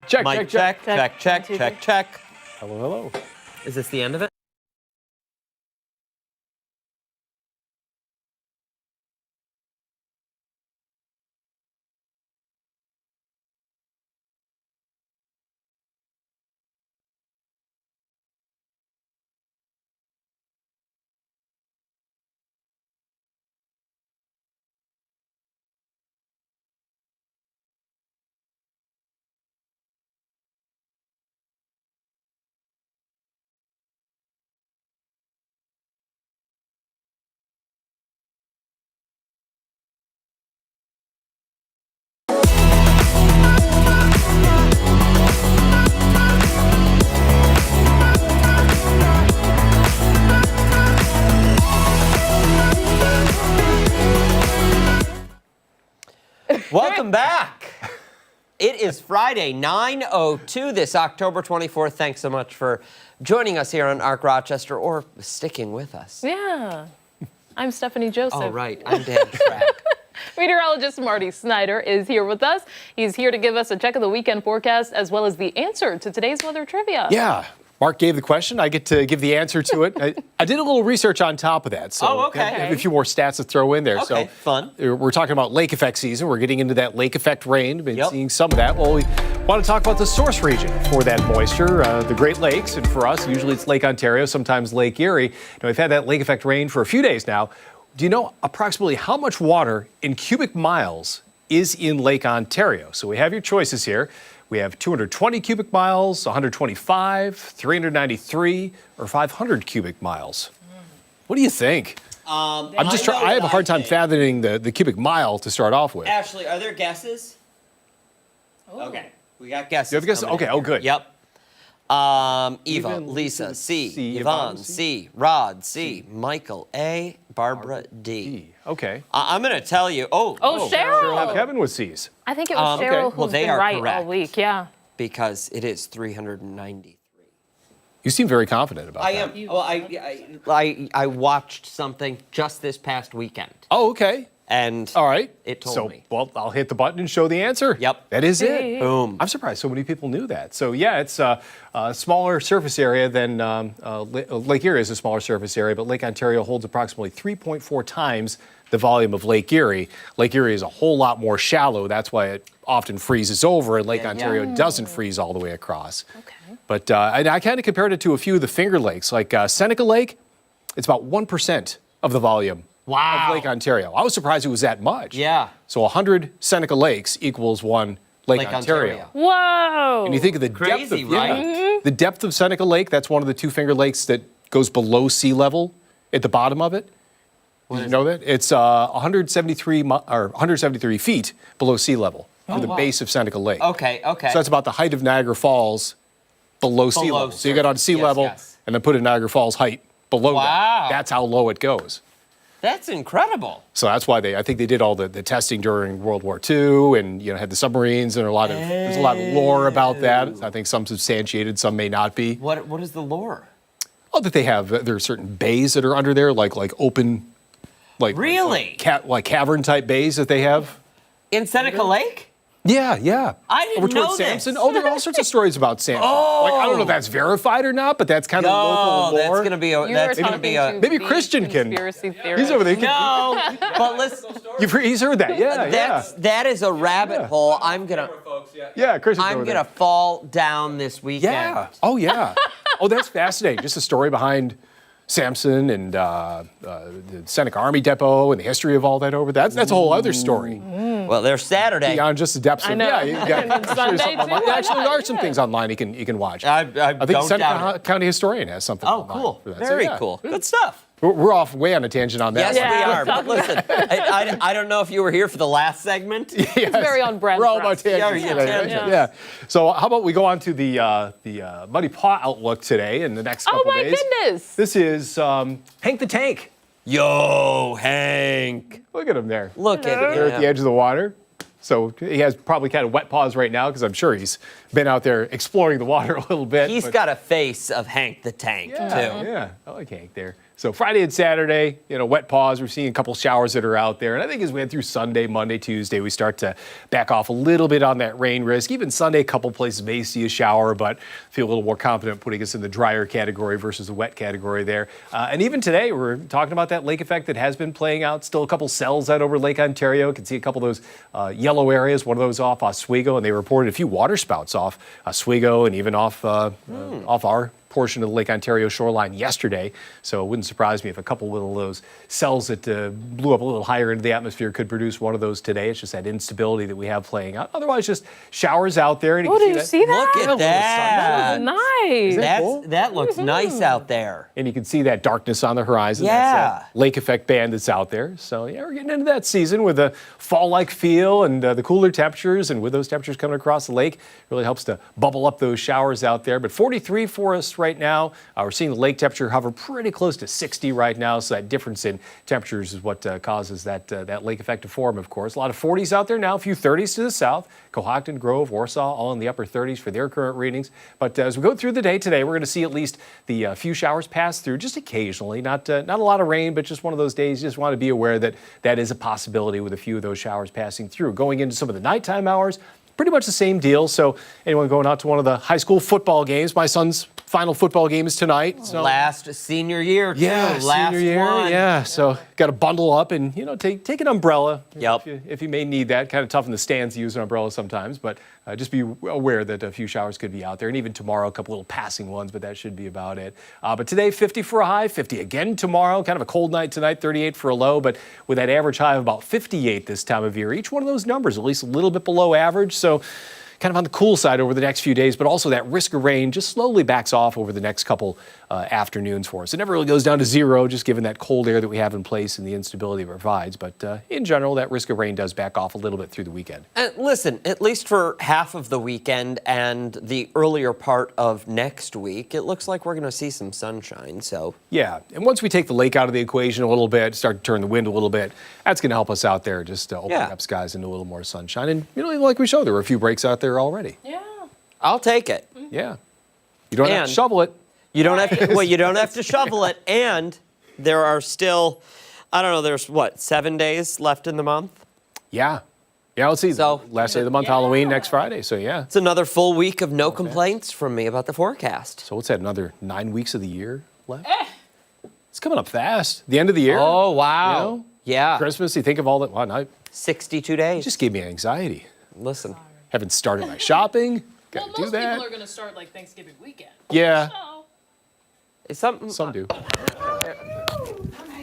Check, Mic check, check. check. Hello, hello. Is this the end of it? Welcome back. It is Friday, 9:02 this October 24th. Thanks so much for joining us here on ARC Rochester or sticking with us. Yeah. I'm Stephanie Joseph. All right, I'm Dan Track. Meteorologist Marty Snyder is here with us. He's here to give us a check of the weekend forecast as well as the answer to today's weather trivia. Yeah. Mark gave the question. I get to give the answer to it. I did a little research on top of that. So okay. I have a few more stats to throw in there. Okay, so fun. We're talking about lake effect season. We're getting into that lake effect rain. Been Yep. seeing some of that. Well, we want to talk about the source region for that moisture, the Great Lakes. And for us, usually it's Lake Ontario, sometimes Lake Erie. Now, we've had that lake effect rain for a few days now. Do you know approximately how much water in cubic miles is in Lake Ontario? So we have your choices here. We have 220 cubic miles, 125, 393, or 500 cubic miles. What do you think? I have a hard time fathoming the cubic mile to start off with. Ashley, are there guesses? Okay, we got guesses. You have guesses? coming Okay, in oh, here. good. Yep. Eva, Lisa, C. Yvonne, C. C. Rod, C. Michael, A. Barbara, D. Okay. I'm going to tell you. Oh, Cheryl. Kevin with C's. I think it was okay. Cheryl Well, who's they been are right correct. all week. Yeah. because it is 393. You seem very confident about I that. am. Well, I watched something just this past weekend, Oh, okay. and All right. it told me. Well, I'll hit the button and show the answer. Yep. That is Hey. it. Boom. I'm surprised so many people knew that. So, yeah, it's a smaller surface area than Lake Erie is a smaller surface area, but Lake Ontario holds approximately 3.4 times the volume of Lake Erie. Lake Erie is a whole lot more shallow. That's why it often freezes over, and Lake Ontario doesn't freeze all the way across. Okay. But I kind of compared it to a few of the Finger Lakes, like Seneca Lake. It's about 1% of the volume Wow. of Lake Ontario. I was surprised it was that much. Yeah. So 100 Seneca Lakes equals one Lake Ontario. Whoa. And you think of the Crazy, depth of right? the depth of Seneca Lake. That's one of the two Finger Lakes that goes below sea level at the bottom of it. Did you know that? It's 173 feet below sea level for the base of Seneca Lake. Okay. So that's about the height of Niagara Falls below sea Below level. So you get on sea surface. level Yes. and then put a Niagara Falls height below Wow. that. That's how low it goes. That's incredible. So that's why I think they did all the testing during World War II, and had the submarines, and there's a lot of lore about that. I think some substantiated, some may not be. What is the lore? Oh, that they have there are certain bays that are under there, like open, Really? like cavern type bays that they have. In Seneca Lake? Yeah. I didn't Over towards know this. Samson. Oh, there are all sorts of stories about Samson. I don't know if that's verified or not, but that's kind of local that's lore. gonna be You that's were gonna be talking a. to Maybe the Christian can- conspiracy theorist. He's over there. No, but listen, He's heard that. Yeah. that is a rabbit Yeah. hole. I'm gonna Christian's I'm over gonna there. fall down this weekend. Yeah. Oh, yeah. Oh, that's fascinating. Just the story behind Samson and the Seneca Army Depot and the history of all that over. That's a whole other story. Well, there's Saturday. Beyond just the depths of I know. yeah. You got, And Sunday, something online. too. There actually are some Yeah. things online you can watch. I think the don't Seneca doubt it. County Historian has something. Oh, online cool. for that. Very So, yeah. cool. Good stuff. We're off way on a tangent on that. Yes, one. we Yeah. are. But listen, I don't know if you were here for the last segment. Yes. It's very on brand We're all for about us. tangents Yeah, today, tangents. right? Yeah. So how about we go on to the Muddy Paw outlook today in the next couple Oh my days. goodness. This is Hank the Tank. Yo, Hank. Look at him there. Look at They're at the him. edge of the water. So he has probably kind of wet paws right now because I'm sure he's been out there exploring the water a little bit. He's but- got a face of Hank the Tank, too. Yeah, I like Hank there. So Friday and Saturday, wet pause. We're seeing a couple showers that are out there. And I think as we head through Sunday, Monday, Tuesday, we start to back off a little bit on that rain risk. Even Sunday, a couple places may see a shower, but feel a little more confident putting us in the drier category versus the wet category there. And even today, we're talking about that lake effect that has been playing out. Still a couple cells out over Lake Ontario. You can see a couple of those yellow areas, one of those off Oswego, and they reported a few water spouts off Oswego and even off our portion of the Lake Ontario shoreline yesterday. So it wouldn't surprise me if a couple of those cells that blew up a little higher into the atmosphere could produce one of those today. It's just that instability that we have playing out. Otherwise, just showers out there. And Oh, do you see that? Look at that. Nice. That looks nice out there. And you can see that darkness on the horizon. Yeah. That's that lake effect band that's out there. So yeah, we're getting into that season with a fall-like feel and the cooler temperatures. And with those temperatures coming across the lake, it really helps to bubble up those showers out there. But 43 for us right now. We're seeing the lake temperature hover pretty close to 60 right now. So that difference in temperatures is what causes that lake effect to form, of course. A lot of 40s out there now, a few 30s to the south. Cohocton, Grove, Warsaw, all in the upper 30s for their current readings. But as we go through the day today, we're going to see at least the few showers pass through just occasionally. Not a lot of rain, but just one of those days you just want to be aware that that is a possibility with a few of those showers passing through. Going into some of the nighttime hours, pretty much the same deal. So anyone going out to one of the high school football games, my son's final football game is tonight. So. Last senior year, too. Yeah, Last senior year. one. Yeah, so got to bundle up and take an umbrella. Yep. If you may need that. Kind of tough in the stands to use an umbrella sometimes, but just be aware that a few showers could be out there, and even tomorrow, a couple little passing ones, but that should be about it. But today, 50 for a high, 50 again tomorrow. Kind of a cold night tonight, 38 for a low, but with that average high of about 58 this time of year. Each one of those numbers at least a little bit below average, so kind of on the cool side over the next few days, but also that risk of rain just slowly backs off over the next couple afternoons for us. It never really goes down to zero, just given that cold air that we have in place and the instability it provides. But in general, that risk of rain does back off a little bit through the weekend. And listen, at least for half of the weekend and the earlier part of next week, it looks like we're going to see some sunshine. So yeah, and once we take the lake out of the equation a little bit, start to turn the wind a little bit, that's going to help us out there, just opening up skies into a little more sunshine. And like we showed, there were a few breaks out there already. Yeah. I'll take it. Yeah. You don't have to shovel it. You don't have to. Well, you don't have to shovel it, and there are still, I don't know. There's 7 days left in the month. Yeah. Yeah, let's see. So, last day of the month, Halloween, next Friday. So, yeah. It's another full week of no complaints from me about the forecast. So, what's that, another 9 weeks of the year left? It's coming up fast. The end of the year. Oh, wow. Yeah. Christmas, you think of all that. Wow, now 62 days. it just gave me anxiety. Listen. Haven't started my shopping. Got to do that. People are going to start like Thanksgiving weekend. Yeah. Is something. Some do.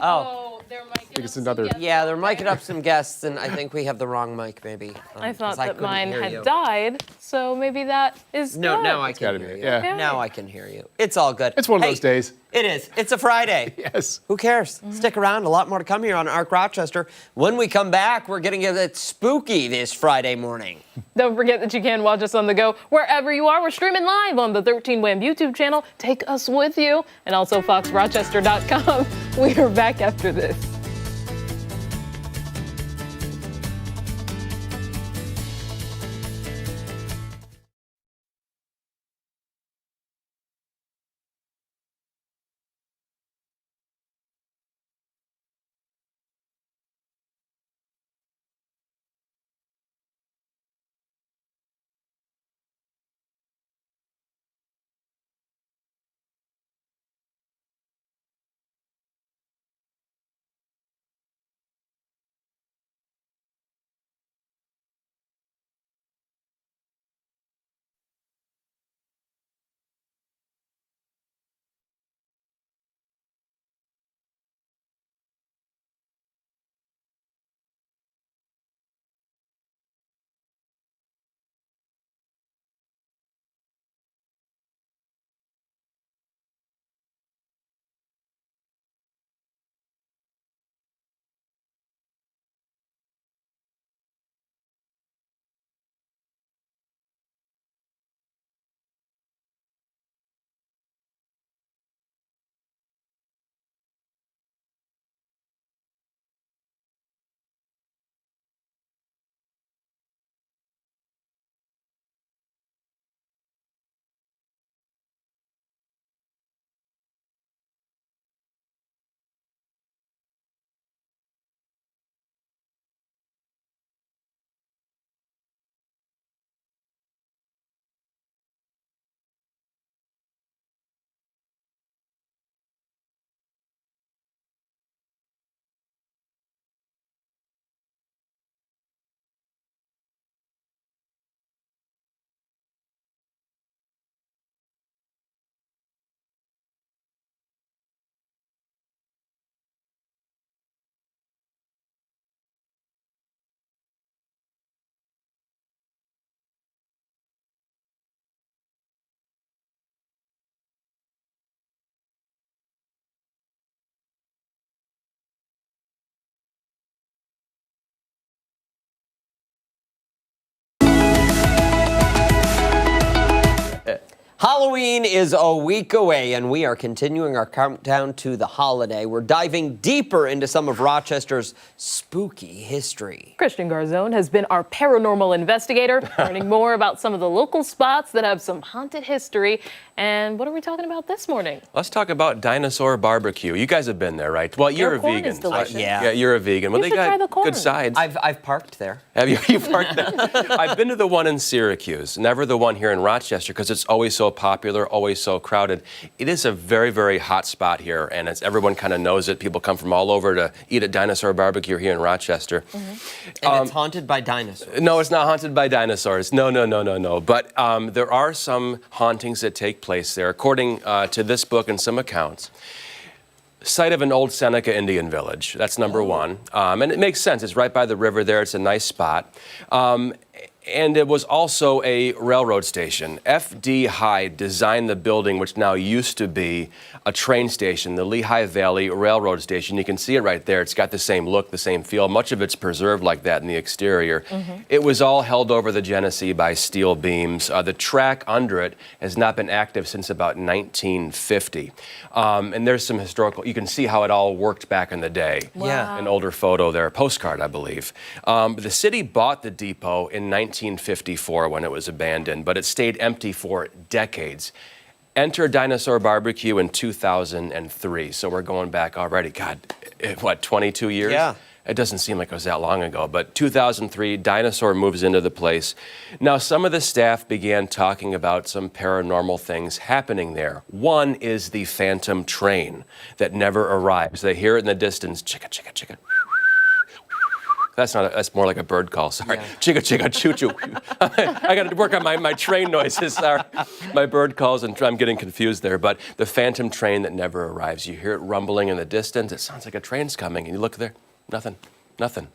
Oh. They're miking think it's another. Yeah, they're miking up some guests, and I think we have the wrong mic, maybe. I thought 'cause that couldn't mine hear had you. died, so maybe that is No, good. now I gotta can be hear it, you. yeah. Now I can hear you. It's all good. It's one of Hey, those days. It is. It's a Friday. Yes. Who cares? Stick around. A lot more to come here on Arc Rochester. When we come back, we're getting it spooky this Friday morning. Don't forget that you can watch us on the go wherever you are. We're streaming live on the 13 Wham YouTube channel. Take us with you. And also foxrochester.com. We are back after this. Halloween is a week away, and we are continuing our countdown to the holiday. We're diving deeper into some of Rochester's spooky history. Christian Garzone has been our paranormal investigator, learning more about some of the local spots that have some haunted history. And what are we talking about this morning? Let's talk about Dinosaur Barbecue. You guys have been there, right? Well, you're Their a corn vegan. is delicious. Yeah. Yeah, you're a vegan. Well, You they should try the got corn. good sides. I've parked there. Have you? You parked there? I've been to the one in Syracuse, never the one here in Rochester, because it's always so popular, always so crowded. It is a very, very hot spot here, and everyone kind of knows it. People come from all over to eat at Dinosaur Barbecue here in Rochester. And it's haunted by dinosaurs. No, it's not haunted by dinosaurs. No. But there are some hauntings that take place there, according to this book and some accounts. Site of an old Seneca Indian village. That's number one. And it makes sense. It's right by the river there. It's a nice spot. And it was also a railroad station. F.D. Hyde designed the building, which now used to be a train station, the Lehigh Valley Railroad Station. You can see it right there. It's got the same look, the same feel. Much of it's preserved like that in the exterior. It was all held over the Genesee by steel beams. The track under it has not been active since about 1950. And there's some historical, you can see how it all worked back in the day. Yeah. An older photo there, a postcard, I believe. The city bought the depot in 1954 when it was abandoned, but it stayed empty for decades. Enter Dinosaur Barbecue in 2003, so we're going back already, God, what, 22 years? Yeah. It doesn't seem like it was that long ago, but 2003, Dinosaur moves into the place. Now, some of the staff began talking about some paranormal things happening there. One is the phantom train that never arrives. They hear it in the distance, chicka, chicka, chicka. That's more like a bird call, sorry. Yeah. Chicka, chicka, choo, choo. I got to work on my train noises, sorry. My bird calls, and I'm getting confused there. But the phantom train that never arrives, you hear it rumbling in the distance. It sounds like a train's coming, and you look there, nothing.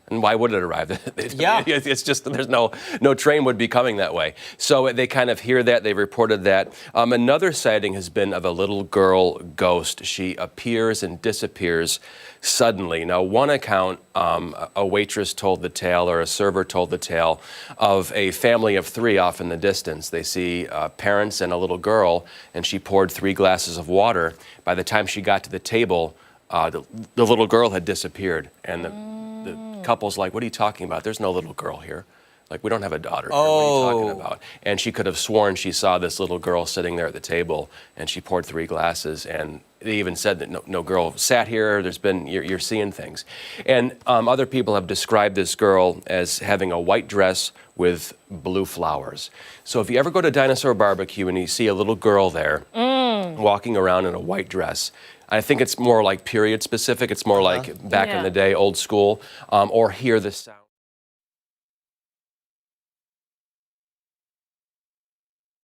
And why would it arrive? Yeah. It's just, there's no train would be coming that way. So they kind of hear that, they reported that. Another sighting has been of a little girl ghost. She appears and disappears suddenly. Now, one account, a waitress told the tale, or a server told the tale, of a family of three off in the distance. They see parents and a little girl, and she poured 3 glasses of water. By the time she got to the table, the little girl had disappeared, and the couple's like, what are you talking about? There's no little girl here. Like, we don't have a daughter here. What are you talking about? And she could have sworn she saw this little girl sitting there at the table, and she poured 3 glasses, and they even said that no girl sat here. You're seeing things. And other people have described this girl as having a white dress with blue flowers. So if you ever go to Dinosaur Barbecue and you see a little girl there walking around in a white dress, I think it's more like period specific. It's more like back in the day, old school, or hear the sound.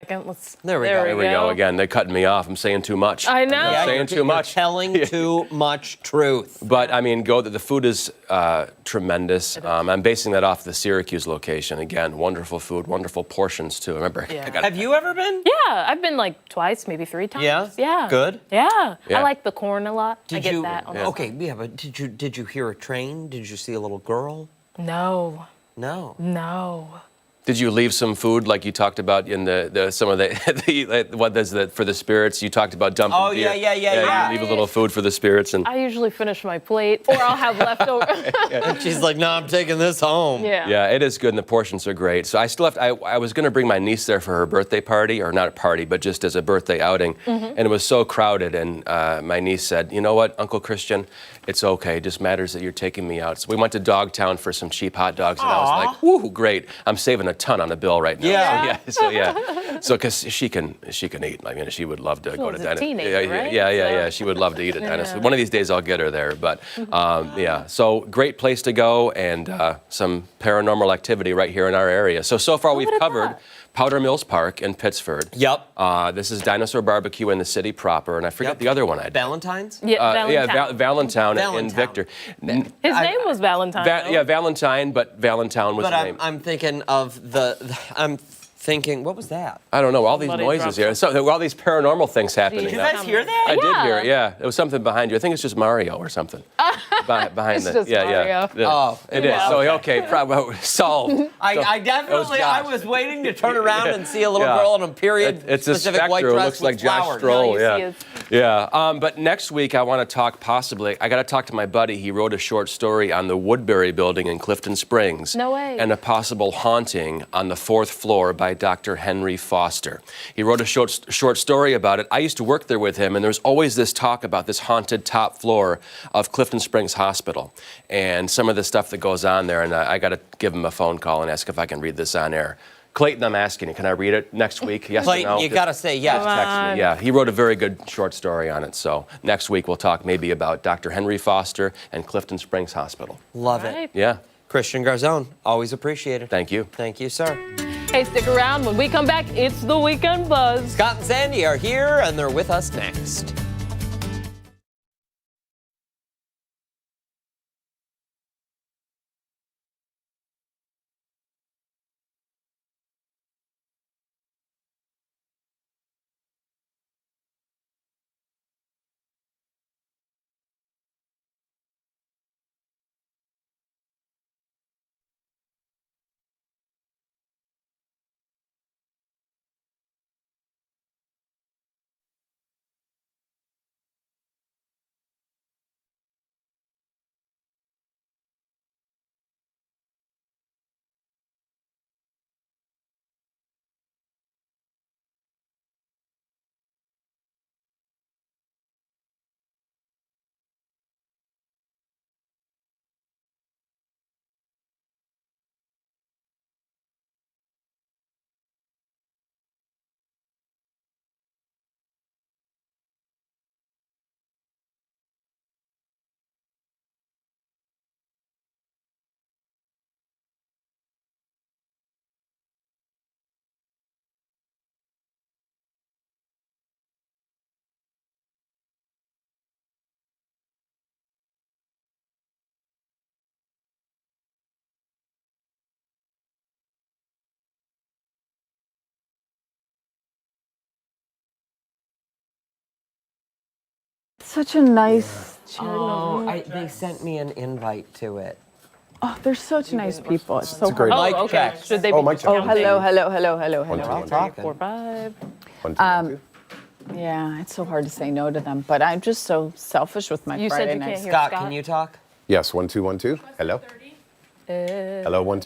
There we There we go again. They're cutting me off. I'm saying too much. I know. I'm saying too much. Telling too much truth. But I mean, the food is tremendous. I'm basing that off the Syracuse location. Again, wonderful food, wonderful portions too. Remember, Have you ever been? Yeah, I've been like twice, maybe 3 times. Yeah? Yeah. Good? Yeah. Yeah. I like the corn a lot. I Did get you? that. Okay, yeah, but did you hear a train? Did you see a little girl? No. No. Did you leave some food like you talked about in some of the what is that for the spirits? You talked about dumping beer. Yeah. You leave a little food for the spirits, and I usually finish my plate, or I'll have leftover. And she's like, no, I'm taking this home. Yeah. it is good, and the portions are great. So I still have. I was going to bring my niece there for her birthday party, or not a party, but just as a birthday outing, and it was so crowded. And my niece said, "You know what, Uncle Christian, it's okay. It just matters that you're taking me out." So we went to Dogtown for some cheap hot dogs, and I was like, "Woo, great! I'm saving a ton on the bill right now." Yeah. So because she can eat. I mean, she would love to go to was a Dinosaur. teenager, right? Yeah. She would love to eat at Dinosaur. One of these days I'll get her there. But so great place to go, and some paranormal activity right here in our area. So far we've covered Powder Mills Park in Pittsford. Yep. This is Dinosaur Barbecue in the city proper, and I forget the other one I did. Valentine's? Valentine in Victor. His name was Valentine. Valentine, but Valentine was the name. I'm thinking of I'm thinking, what was that? I don't know, all these Somebody noises dropped here. So, there were all these paranormal things happening. Did you guys hear that? I did hear it, yeah. It was something behind you. I think it's just Mario or something. Behind It's the, just yeah. Mario. Oh, It is. So, okay, probably solved. I definitely, I Josh. was waiting to turn around and see a little Yeah. girl in a period It's a specific white specter. It dress looks like with Josh flowers. Stroll. No, you Yeah. see it. Yeah. But next week I want to talk I got to talk to my buddy. He wrote a short story on the Woodbury building in Clifton Springs. No way. And a possible haunting on the 4th floor by Dr. Henry Foster. He wrote a short story about it. I used to work there with him, and there's always this talk about this haunted top floor of Clifton Springs Hospital and some of the stuff that goes on there. And I got to give him a phone call and ask if I can read this on air. Clayton, I'm asking you, can I read it next week? Yes Clayton, or no? you got to say yes. Text me. Yeah, he wrote a very good short story on it. So next week we'll talk maybe about Dr. Henry Foster and Clifton Springs Hospital. Love Right. it. Yeah, Christian Garzone, always appreciated. thank you. Thank you, sir. Hey, stick around. When we come back, it's the Weekend Buzz. Scott and Sandy are here, and they're with us next. Such a nice charity. Oh, they sent me an invite to it. Oh, they're such nice people. It's so great- hard. Oh, Mic okay. check. Should they Oh, be mic check. Oh, counting? hello. One, two, one, two. Talking. 4, 5. 1, 2, 1, 2. Yeah, it's so hard to say no to them, but I'm just so selfish with my You said Friday you can't nights. hear Scott, Scott. can you talk? Yes, 1, 2, 1, 2. Hello. Hello, 1, 2.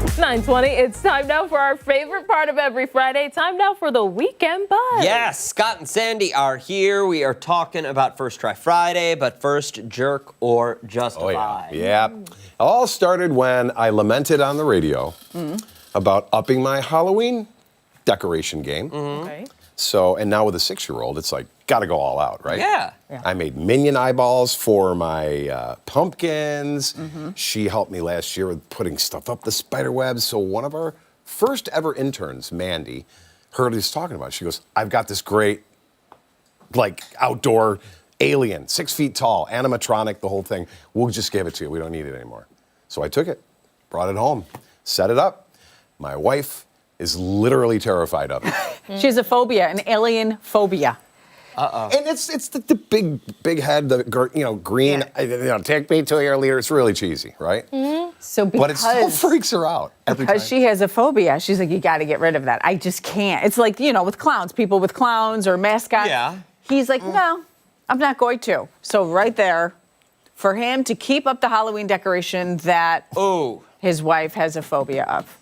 It's 9:20. It's time now for our favorite part of every Friday. Time now for the Weekend Buzz. Yes, Scott and Sandy are here. We are talking about First Try Friday, but first, jerk or justify. Oh, yeah. It all started when I lamented on the radio about upping my Halloween decoration game. Okay. So, and now with a 6-year-old, it's like, gotta go all out, right? Yeah. I made minion eyeballs for my pumpkins. She helped me last year with putting stuff up the spider webs. So one of our first ever interns, Mandy, heard us talking about it. She goes, I've got this great, like, outdoor alien, 6 feet tall, animatronic, the whole thing. We'll just give it to you. We don't need it anymore. So I took it, brought it home, set it up. My wife is literally terrified of it. She has a phobia, an alien phobia. And it's the big head, the green. Take me to your leader. It's really cheesy, right? So But it still because freaks her out every time. she has a phobia, she's like, you got to get rid of that. I just can't. It's like, with clowns, people with clowns or mascots. Yeah. He's like, no, I'm not going to. So right there, for him to keep up the Halloween decoration that Oh. his wife has a phobia of.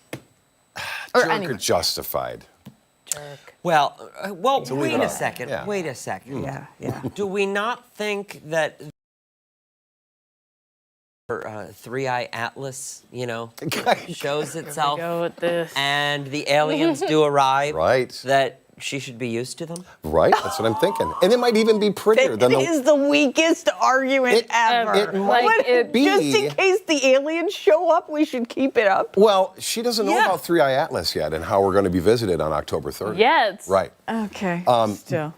Jerk or justified. Well, wait it a up. second. Yeah. Wait a second. Yeah. Do we not think that Her three-eye atlas, shows itself. Go with this. And the aliens do arrive. Right. That she should be used to them. Right, that's what I'm thinking. And it might even be prettier than It is the weakest argument ever. It might be. Just in case the aliens show up, we should keep it up. Well, she doesn't know Yeah. about Three Eye Atlas yet and how we're going to be visited on October 30th. Yes. Right. Okay. So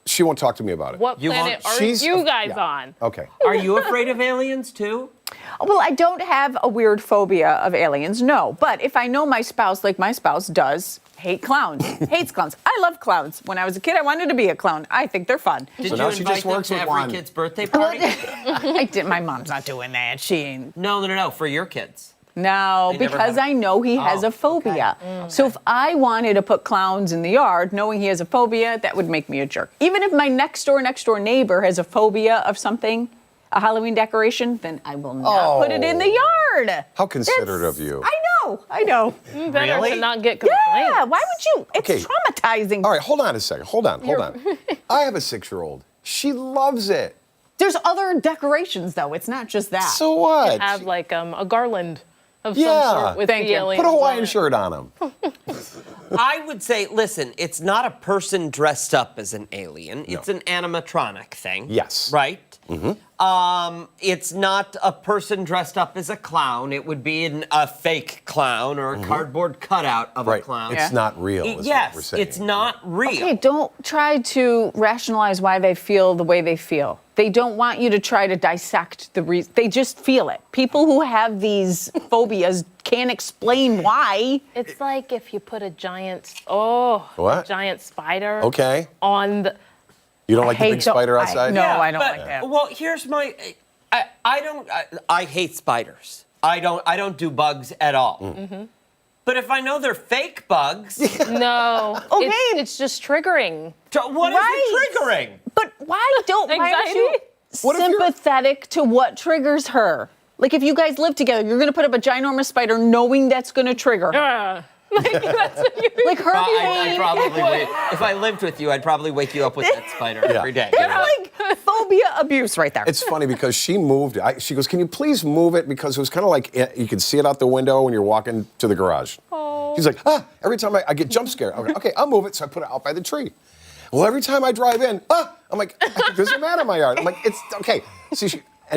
she won't talk to me about it. What You planet want- are she's- you guys yeah. on? Okay. Are you afraid of aliens too? Well, I don't have a weird phobia of aliens, no. But if I know my spouse, like my spouse does, hate clowns, hates clowns. I love clowns. When I was a kid, I wanted to be a clown. I think they're fun. Did So you now she invite just them works to with every one. kid's birthday party? I did. My mom's not doing that. She ain't. No, for your kids. No, They never because had a- I know he has Oh, a phobia. So if I wanted to put clowns in the yard, knowing he has a phobia, that would make me a jerk. Even if my next door neighbor has a phobia of something, a Halloween decoration, then I will not put it in the yard. How considerate of you. I know. Better Really? to not get complaints. Yeah, why would you? It's Okay. traumatizing. All right, hold on a second. Hold on. I have a 6-year-old. She loves it. There's other decorations, though. It's not just that. So what? Have like a garland of Yeah. some sort with Thank the you. aliens Put a on Hawaiian it. shirt on him. I would say, listen, it's not a person dressed up as an alien. It's an animatronic thing. Yes. Right? Mm-hmm. It's not a person dressed up as a clown. It would be a fake clown or a cardboard cutout of a Right. clown. It's not real, is what we're Yes, saying. it's not real. Okay, don't try to rationalize why they feel the way they feel. They don't want you to try to dissect the reason. They just feel it. People who have these phobias can't explain why. It's like if you put a giant, What? a giant spider Okay. on the. You don't like the hate big spider outside? No, I don't but, like that. Well, here's my. I hate spiders. I don't do bugs at all. Mm-hmm. But if I know they're fake bugs, No. Okay. It's just triggering. what is it triggering? But why aren't you What if you're- sympathetic to what triggers her? Like if you guys live together, you're gonna put up a ginormous spider knowing that's gonna trigger her. Like her I'd being probably wait. If I lived with you, I'd probably wake you up with that spider every day. It's like phobia abuse right there. It's funny because she moved. She goes, "Can you please move it?" Because it was kind of like you could see it out the window when you're walking to the garage. Oh. She's like, every time I get jump scared. I'm like, okay, I'll move it. So I put it out by the tree. Well, every time I drive in, I'm like, there's a man in my yard. I'm like, it's okay. So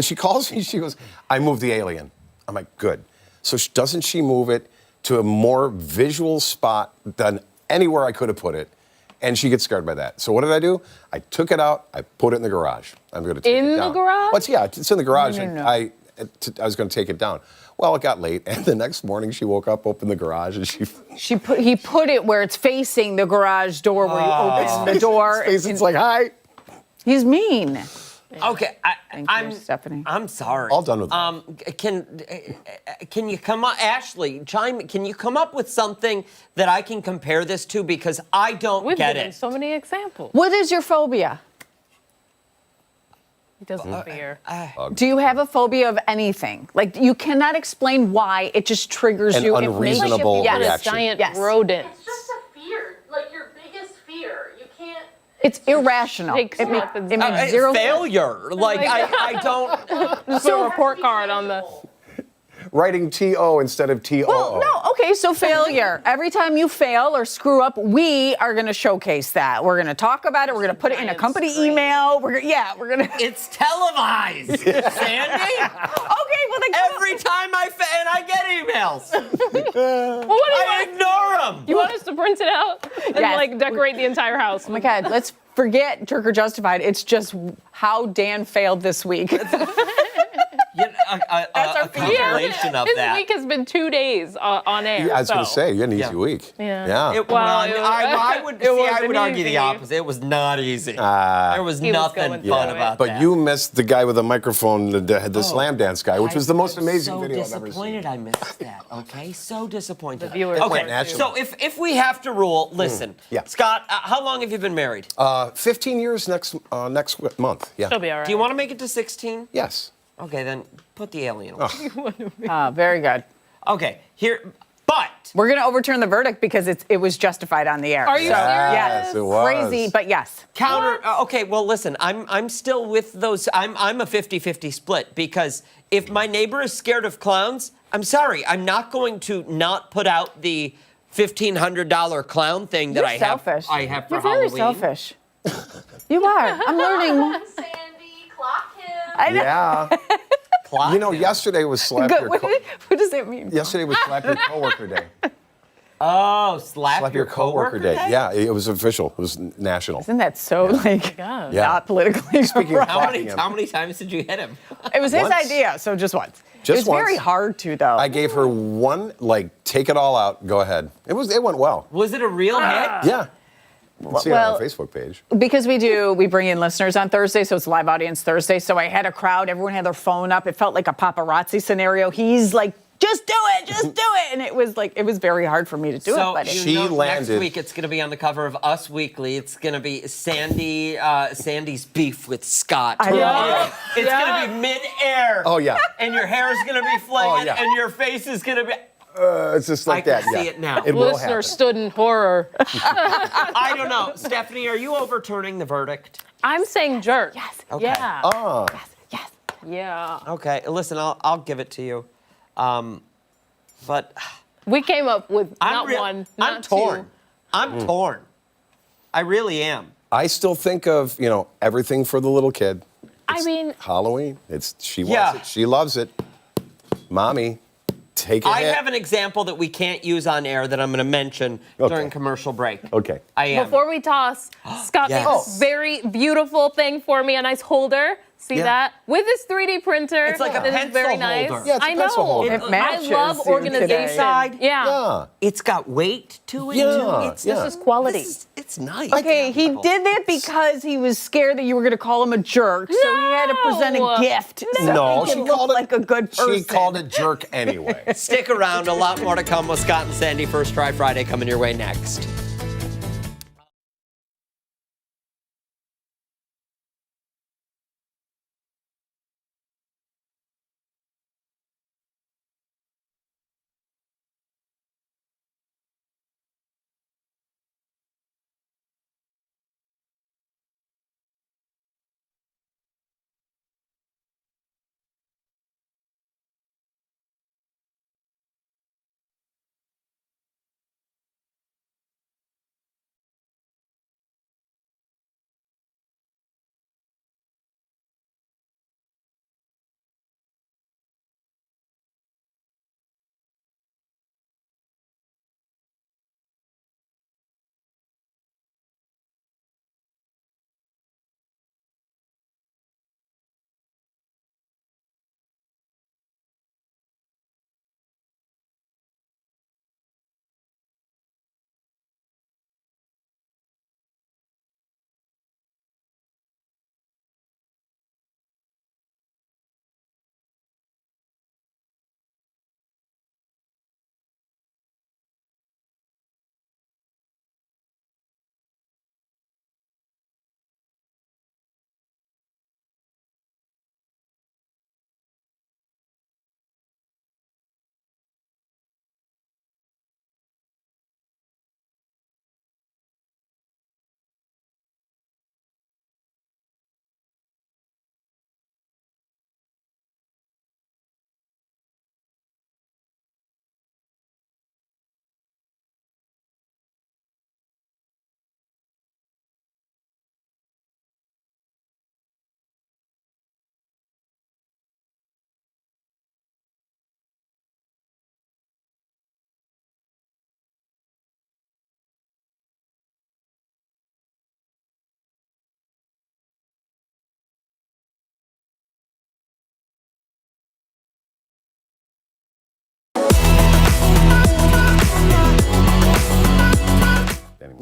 she calls me. She goes, I moved the alien. I'm like, good. So doesn't she move it to a more visual spot than anywhere I could have put it? And she gets scared by that. So what did I do? I took it out. I put it in the garage. I'm going to take it down. In the garage? Well, it's in the garage. No. And I was going to take it down. Well, it got late, and the next morning she woke up, opened the garage, and He put it where it's facing the garage door where you open the door. it's like, hi. He's mean. Okay, Thank you, Stephanie. I'm sorry. All done with that. Can you come up, Ashley? Can you come up with something that I can compare this to, because I don't We've get given it. so many examples. What is your phobia? He doesn't fear. Do you have a phobia of anything? Like you cannot explain why, it just triggers An you. unreasonable Like if you put a reaction. giant Yes. rodent. It's just a fear, like your biggest fear. You can't. It's irrational. Takes It off and- makes zero sense. Failure. Like I don't. Just put a report card on the. Writing T-O instead of T-O-O. Well, no, okay, so failure. Every time you fail or screw up, we are going to showcase that. We're going to talk about it. We're going to put it in a Giant company screen. email. We're going to. It's televised, Sandy. Okay, well then. Every time I get emails, Well, what do you I want? ignore them. You want us to print it out and Yes. like decorate the entire house? Oh my God, let's forget Jerk or Justified. It's just how Dan failed this week. That's our a compilation of This that. week has been 2 days on air. I was going to so- say, you had an easy week. Yeah. It, Well, well, it was- I would it see. I wasn't would argue the easy. opposite. It was not easy. there was He was nothing going fun through it. about But that. you missed the guy with the microphone, the slam dance guy, which was the most amazing so video I've ever seen. disappointed I missed that. Okay, so disappointed. The viewers Okay, went national. so if we have to rule, listen. Yeah. Scott, how long have you been married? 15 years next month. Yeah. She'll be all right. Do you want to make it to 16? Yes. Okay, then put the alien away. Very good. Okay, here, but But we're going to overturn the verdict because it was justified on the air. Are you serious? Yes, it was. crazy, but yes. Counter. Okay, well, listen, I'm still with those. I'm a 50-50 split because if my neighbor is scared of clowns, I'm sorry, I'm not going to not put out the $1,500 clown thing that You're I selfish. have for You're Halloween. very selfish. You are. I'm learning. Sandy, clock him. I know. Yeah. Clock You know, him. yesterday was slap Good. your What does that mean? yesterday was slap your coworker day. Oh, slap Your coworker day. Yeah, it was official. It was national. Isn't that so like not politically Speaking of correct? How many times did you hit him? It was his Once. idea, so just once. Just it was very once. hard to though. I gave her one, like, take it all out, go ahead. It went well. Was it a real hit? Yeah. You can see it on our Facebook page. Because we bring in listeners on Thursday, so it's live audience Thursday. So I had a crowd, everyone had their phone up. It felt like a paparazzi scenario. He's like, just do it. And it was very hard for me to do it. But She next landed- week it's going to be on the cover of Us Weekly. It's going to be Sandy's beef with Scott. I know. It's going to be mid-air. Oh, yeah. And your hair is going to be flaming, yeah. and your face is going to be... It's just like I can that. see it now. It will Listener happen. stood in horror. I don't know. Stephanie, are you overturning the verdict? I'm saying jerk. Yes. Okay. Yeah. Oh. Yes. Yeah. Okay, listen, I'll give it to you. But We came up with I'm not real- one, I'm not torn. two. I'm torn. I really am. I still think of, everything for the little kid. I mean, Halloween. She wants Yeah. it. She loves it. Mommy, take a I hit. have an example that we can't use on air that I'm going to mention during commercial break. Okay. I am. before we toss, Scott Yes. made this very beautiful thing for me, a nice holder. See Yeah. that? With his 3D printer. It's like a that is pencil very holder. nice. Yeah, it's a I pencil know. holder. It matches I love you organization. today. Inside. Yeah. Yeah. It's got weight to it. Yeah, It's yeah. This is quality. It's nice. Okay, he did that because he was scared that you were going to call him a jerk, so he had to present a No. gift. So No, he she could called look it like a good person. She called it jerk anyway. Stick around. A lot more to come with Scott and Sandy. First Try Friday coming your way next.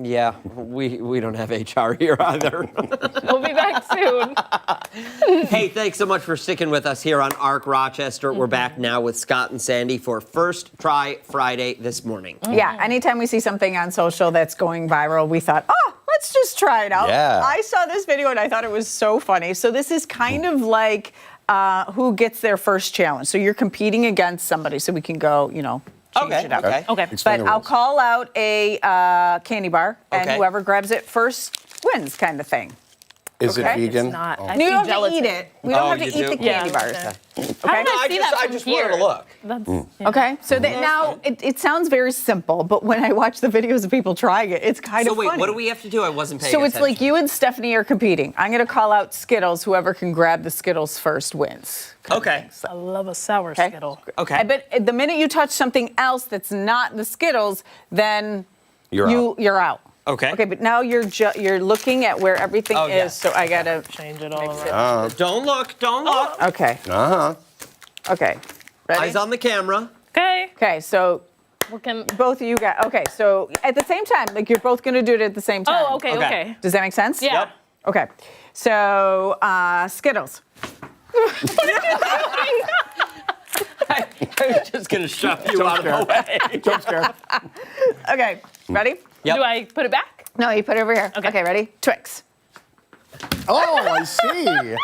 Yeah, we don't have HR here either. We'll be back soon. Hey, thanks so much for sticking with us here on ARC Rochester. We're back now with Scott and Sandy for First Try Friday this morning. Yeah, anytime we see something on social that's going viral, we thought, let's just try it out. Yeah. I saw this video and I thought it was so funny. So this is kind of like who gets their first challenge. So you're competing against somebody. So we can go, change Okay, it up. okay. Okay. Explain But the I'll rules. call out a candy bar, and Okay. whoever grabs it first wins, kind of thing. Is it Okay. vegan? It's not. Oh. I You see don't have to gelatin. eat it. We don't Oh, have to you eat do? the Yeah, candy bars. okay. Okay. How did I see just- that I from just here? wanted to look. That's, yeah. Okay, so that now it sounds very simple, but when I watch the videos of people trying it, it's kind So of wait, funny. what do we have to do? I wasn't paying So it's attention. like you and Stephanie are competing. I'm going to call out Skittles. Whoever can grab the Skittles first wins. Okay. I love a sour Okay. Skittle. Okay. But the minute you touch something else that's not the Skittles, then you're out. Okay. Okay, but now you're looking at where everything Oh, is. yes. So I gotta Change it all around. Don't look. Don't look. Okay. Okay. Ready? Eyes on the camera. Okay. Okay. So We can. both of you got. Okay. So at the same time, like you're both gonna do it at the same time. Oh, okay, Okay. okay. Does that make sense? Yeah. Yep. Okay. So Skittles. I'm just gonna shove you out of the way. Jump scare. Okay. Ready? Yep. Do I put it back? No, you put it over here. Okay. Okay. Ready? Twix. Oh, I see.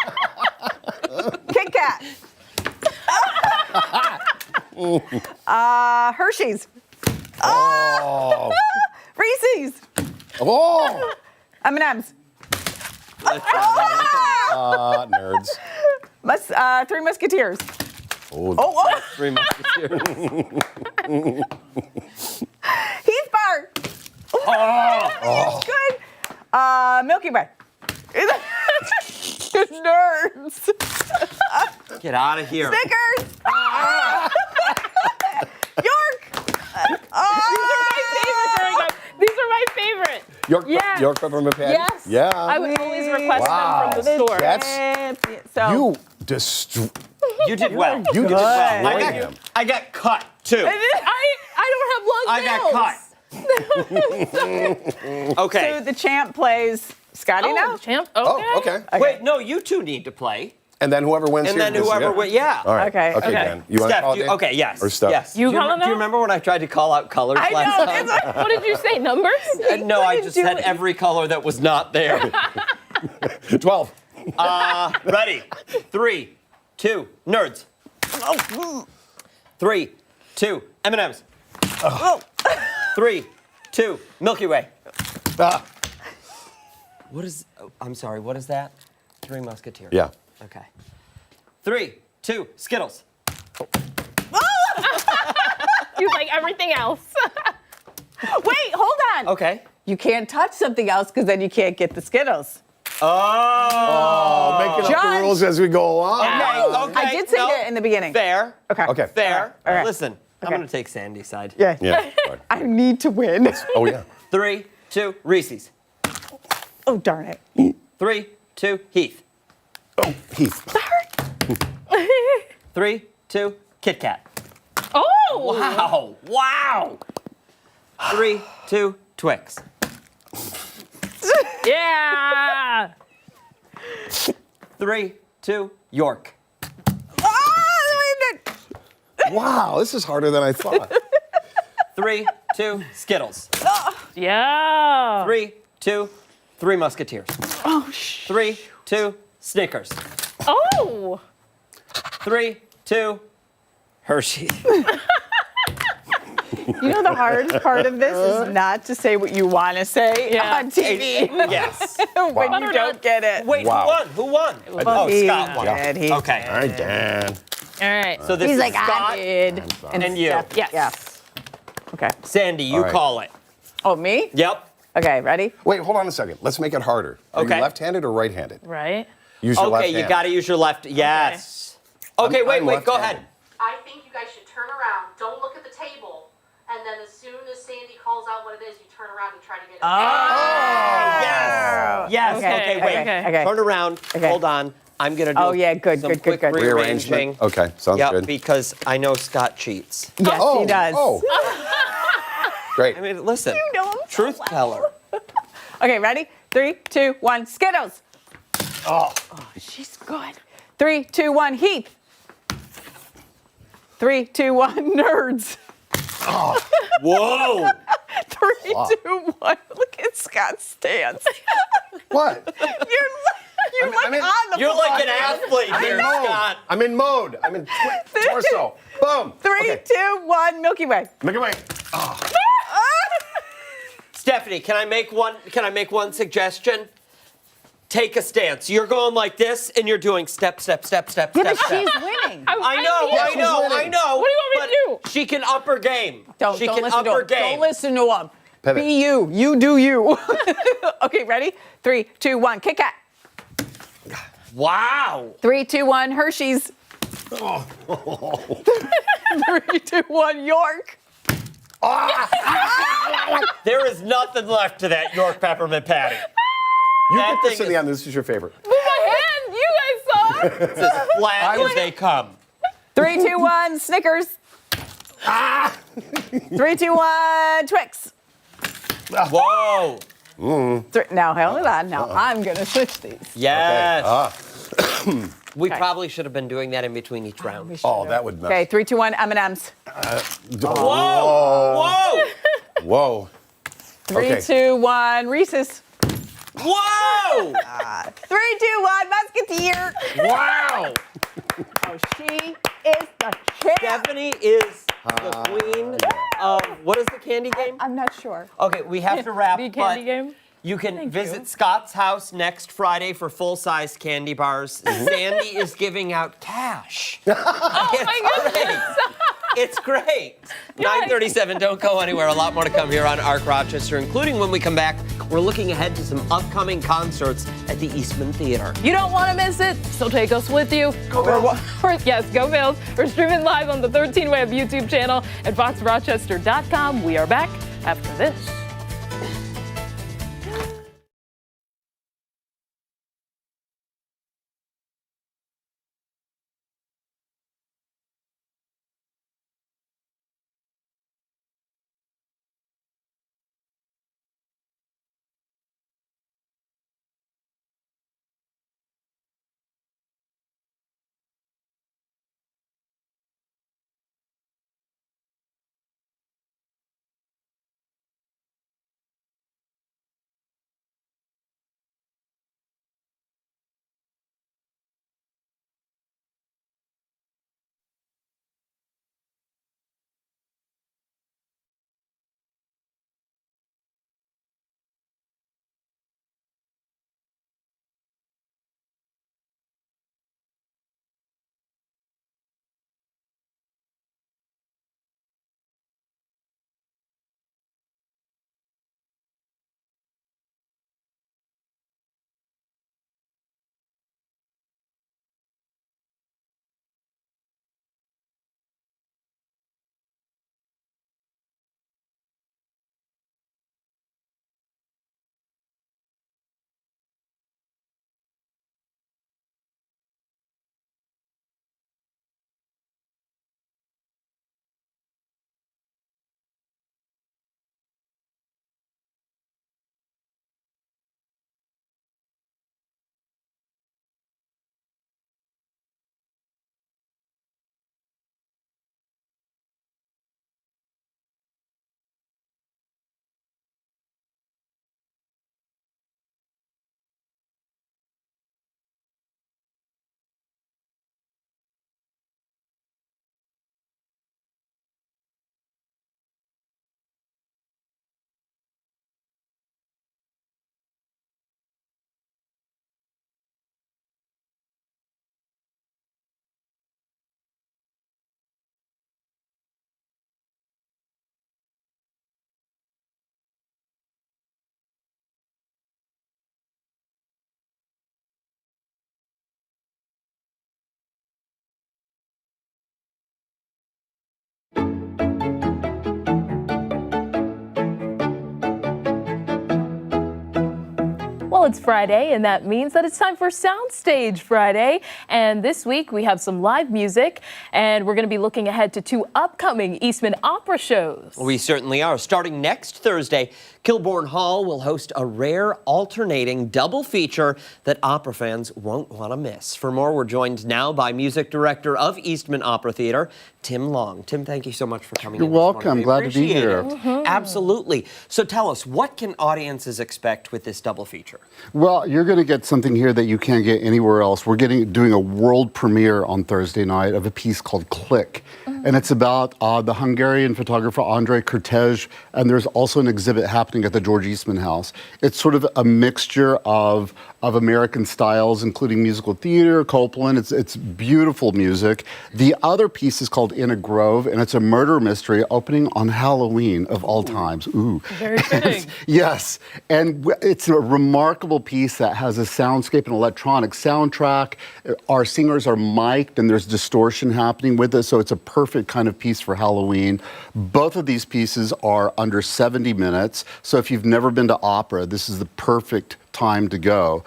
Kit Kat. Hershey's. Oh. Reese's. Oh. M&M's. Nerds. Three Musketeers. Oh, Three Musketeers. Heath Bar. Oh. Good. Milky Way. Nerds. Get out of here. Snickers. York. These are my favorite. Yes. York peppermint patty? Yes. Yeah. I would always request Wow. them from the store. That's- So You destroy. You did well. You did well. well. I got cut too. I don't have long nails. I got cut. Okay. So the champ plays Scotty Oh, now. champ. Okay. Oh, okay. Wait, no, you two need to play. And then whoever wins And here then gets- whoever wins, yeah. All right. Okay, Okay, okay. Dan. You want to Steph, call it, Dan? okay, yes. Or Steph? Yes. You do, calling do you out? remember when I tried to call out colors I last know. time? It's like, What did you say? Numbers? No, I just had every color that was not there. 12. Ready? 3, 2, nerds. 3, 2, M&M's. 3, 2, Milky Way. Ah. What is? Oh, I'm sorry. What is that? Three Musketeers. Yeah. Okay. 3, 2, Skittles. You like everything else. Wait, hold on. Okay. You can't touch something else because then you can't get the Skittles. Oh, making up the John. rules as we go along. Okay. I did say no, that in the beginning. Fair. Okay. Okay. Fair. All right. Listen, I'm Okay. going to take Sandy's side. Yeah. Yeah. Sorry. I need to win. Oh, yeah. 3, 2, Reese's. Oh, darn it. 3, 2, Heath. Oh, Heath. 3, 2, Kit Kat. Oh. Wow. Wow. 3, 2, Twix. Yeah. 3, 2, York. Wow, this is harder than I thought. 3, 2, Skittles. Yeah. 3, 2, Three Musketeers. Oh, 3, 2, Snickers. Oh. 3, 2, Hershey. You know the hardest part of this is not to say what you want to say Yeah. on TV Yes. when you don't get it. Wait, Wow. who won? Oh, He Scott won. did, he Okay. All right, Dan. All right. So this He's is like, Scott I did. and you. Steph- Yes. Yeah. Okay. Sandy, you All right. call it. Oh, me? Yep. Okay, ready? Wait, hold on a second. Let's make it harder. Are Okay. you left-handed or right-handed? Right. Use your left Okay, you hand. got to use your left. Yes. Okay, wait, I'm go left-handed. ahead. I think you guys should turn around. Don't look at the table. And then as soon as Sandy calls out what it is, you turn around and try to get it. Yes. Yes. Okay, Okay, wait. okay. Turn around. Okay. Hold on. I'm going to do Oh, yeah, good, some good, good, quick good. rearranging. Rearrangement. Okay, sounds Yep, good. because I know Scott cheats. Yes, Oh, he does. Oh. Great. I mean, listen. You know him so Truth teller. Okay, ready? 3, 2, 1, Skittles. Oh, she's good. 3, 2, 1, Heath. 3, 2, 1, Nerds. Whoa. 3, 2, 1. Look at Scott's stance. What? You on the You're like an football. athlete here, Scott. I'm in mode. I'm in torso. Boom. 3, 2, 1, Milky Way. Milky Way. Stephanie, can I make one suggestion? Take a stance. You're going like this, and you're doing step, step, step, step, Yeah, step, but step. she's winning. I know. What do you want me to She can up her game. Don't She can listen up to her him. game. Don't listen to him. Pivot. Be you. You do you. Okay, ready? 3, 2, 1, Kit Kat. Wow. 3, 2, 1, Hershey's. 3, 2, 1, York. There is nothing left to that York peppermint patty. You That get this thing in the is- end. This is your favorite. Move my hand. You guys saw it. It's as flat as they come. 3, 2, 1, Snickers. 3, 2, 1, Twix. Whoa. Now, hold on. Now, I'm going to switch these. Yes. We probably should have been doing that in between each round. Oh, that would mess. Okay, 3, 2, 1, M&M's. Whoa. Whoa. 3, Okay. 2, 1, Reese's. Whoa. 3, 2, 1, Musketeer. Wow. Oh, she is the champ. Stephanie is the queen of, what is the candy game? I'm not sure. Okay, we have to wrap, The but candy game. you can visit Scott's house next Friday for full-size candy bars. Sandy is giving out cash. Oh my goodness. It's great. 9:37, don't go anywhere. A lot more to come here on Arc Rochester, including when we come back, we're looking ahead to some upcoming concerts at the Eastman Theater. You don't want to miss it, so take us with you. Go Bills. Yes, go Bills. We're streaming live on the 13 Web YouTube channel and foxrochester.com. We are back after this. Well, it's Friday, and that means that it's time for Soundstage Friday. And this week we have some live music, and we're going to be looking ahead to 2 upcoming Eastman Opera shows. We certainly are. Starting next Thursday, Kilbourne Hall will host a rare alternating double feature that opera fans won't want to miss. For more, we're joined now by music director of Eastman Opera Theater, Tim Long. Tim, thank you so much for coming You're in. welcome. Glad to be here. Absolutely. So tell us, what can audiences expect with this double feature? Well, you're going to get something here that you can't get anywhere else. We're doing a world premiere on Thursday night of a piece called Click. And it's about the Hungarian photographer Andrei Kertész, and there's also an exhibit happening at the George Eastman House. It's sort of a mixture of American styles, including musical theater, Copland. It's beautiful music. The other piece is called In a Grove, and it's a murder mystery opening on Halloween of all times. Ooh. Very fitting. Yes, and it's a remarkable piece that has a soundscape and electronic soundtrack. Our singers are mic'd, and there's distortion happening with it, so it's a perfect kind of piece for Halloween. Both of these pieces are under 70 minutes, so if you've never been to opera, this is the perfect time to go.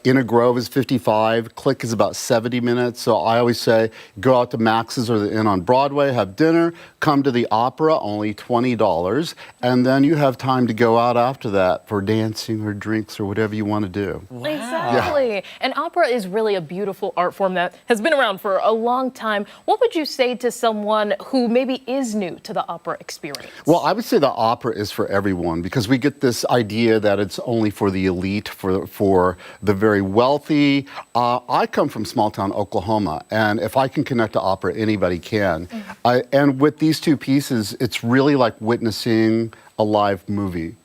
In a Grove is 55, Click is about 70 minutes, so I always say go out to Max's or the Inn on Broadway, have dinner, come to the opera, only $20, and then you have time to go out after that for dancing or drinks or whatever you want to do. Wow. Exactly. Yeah. And opera is really a beautiful art form that has been around for a long time. What would you say to someone who maybe is new to the opera experience? Well, I would say the opera is for everyone, because we get this idea that it's only for the elite, for the very wealthy. I come from small town Oklahoma, and if I can connect to opera, anybody can. And with these two pieces, it's really like witnessing a live movie,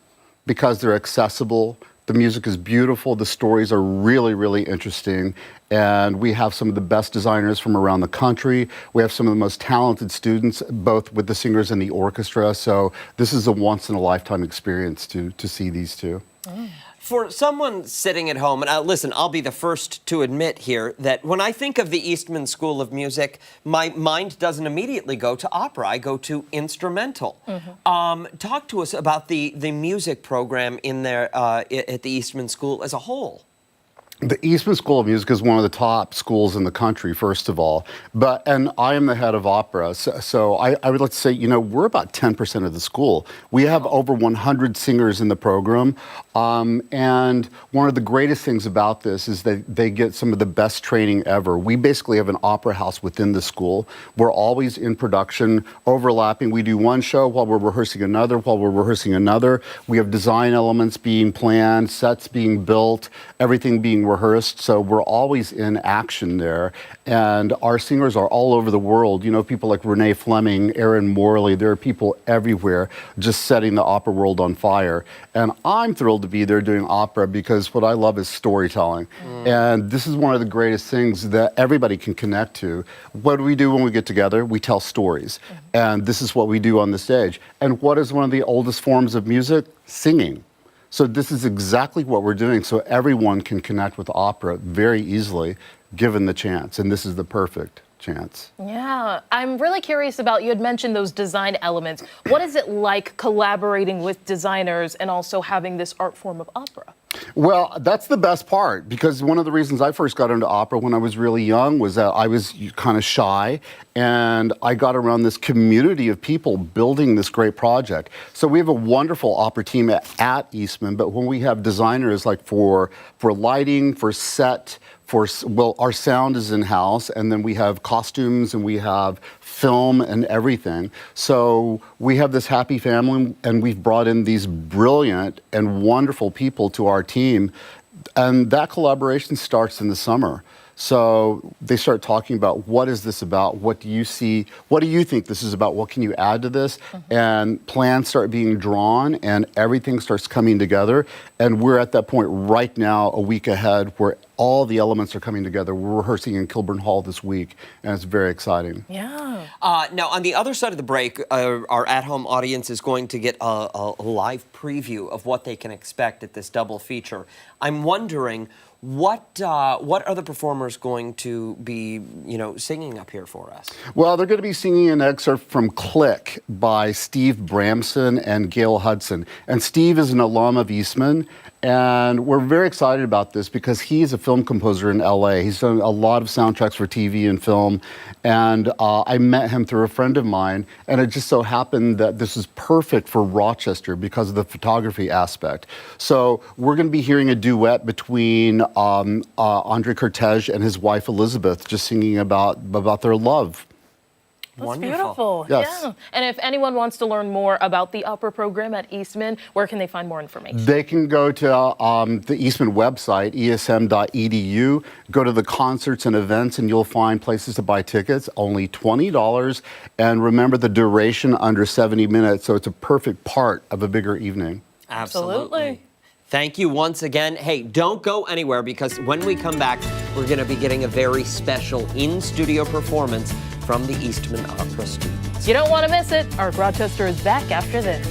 because they're accessible. The music is beautiful. The stories are really, really interesting. And we have some of the best designers from around the country. We have some of the most talented students, both with the singers and the orchestra. So this is a once-in-a-lifetime experience to see these two. For someone sitting at home, and listen, I'll be the first to admit here that when I think of the Eastman School of Music, my mind doesn't immediately go to opera. I go to instrumental. Talk to us about the music program in there at the Eastman School as a whole. The Eastman School of Music is one of the top schools in the country, first of all. And I am the head of opera, so I would like to say, we're about 10% of the school. We have over 100 singers in the program, and one of the greatest things about this is that they get some of the best training ever. We basically have an opera house within the school. We're always in production, overlapping. We do one show while we're rehearsing another, We have design elements being planned, sets being built, everything being rehearsed, so we're always in action there. And our singers are all over the world. People like Renee Fleming, Aaron Morley, there are people everywhere just setting the opera world on fire. And I'm thrilled to be there doing opera, because what I love is storytelling. And this is one of the greatest things that everybody can connect to. What do we do when we get together? We tell stories. And this is what we do on the stage. And what is one of the oldest forms of music? Singing. So this is exactly what we're doing, so everyone can connect with opera very easily, given the chance, and this is the perfect chance. Yeah, I'm really curious about, you had mentioned those design elements. What is it like collaborating with designers and also having this art form of opera? Well, that's the best part, because one of the reasons I first got into opera when I was really young was that I was kind of shy, and I got around this community of people building this great project. So we have a wonderful opera team at Eastman, but when we have designers like for lighting, for set, our sound is in-house, and then we have costumes and we have film and everything. So we have this happy family, and we've brought in these brilliant and wonderful people to our team, and that collaboration starts in the summer. So they start talking about, what is this about? What do you see? What do you think this is about? What can you add to this? And plans start being drawn, and everything starts coming together. And we're at that point right now, a week ahead, where all the elements are coming together. We're rehearsing in Kilbourne Hall this week, and it's very exciting. Yeah. Now, on the other side of the break, our at-home audience is going to get a live preview of what they can expect at this double feature. I'm wondering, what are the performers going to be, singing up here for us? Well, they're going to be singing an excerpt from Click by Steve Bramson and Gail Hudson. And Steve is an alum of Eastman, And we're very excited about this because he's a film composer in LA. He's done a lot of soundtracks for TV and film. And I met him through a friend of mine. And it just so happened that this is perfect for Rochester because of the photography aspect. So we're going to be hearing a duet between Andre Cortege and his wife Elizabeth, just singing about their love. That's Wonderful. beautiful. Yes. Yeah. And if anyone wants to learn more about the opera program at Eastman, where can they find more information? They can go to the Eastman website, esm.edu, go to the concerts and events, and you'll find places to buy tickets, only $20. And remember the duration under 70 minutes, so it's a perfect part of a bigger evening. Absolutely. Thank you once again. Hey, don't go anywhere because when we come back, we're going to be getting a very special in-studio performance from the Eastman Opera students. You don't want to miss it. Arc Rochester is back after this.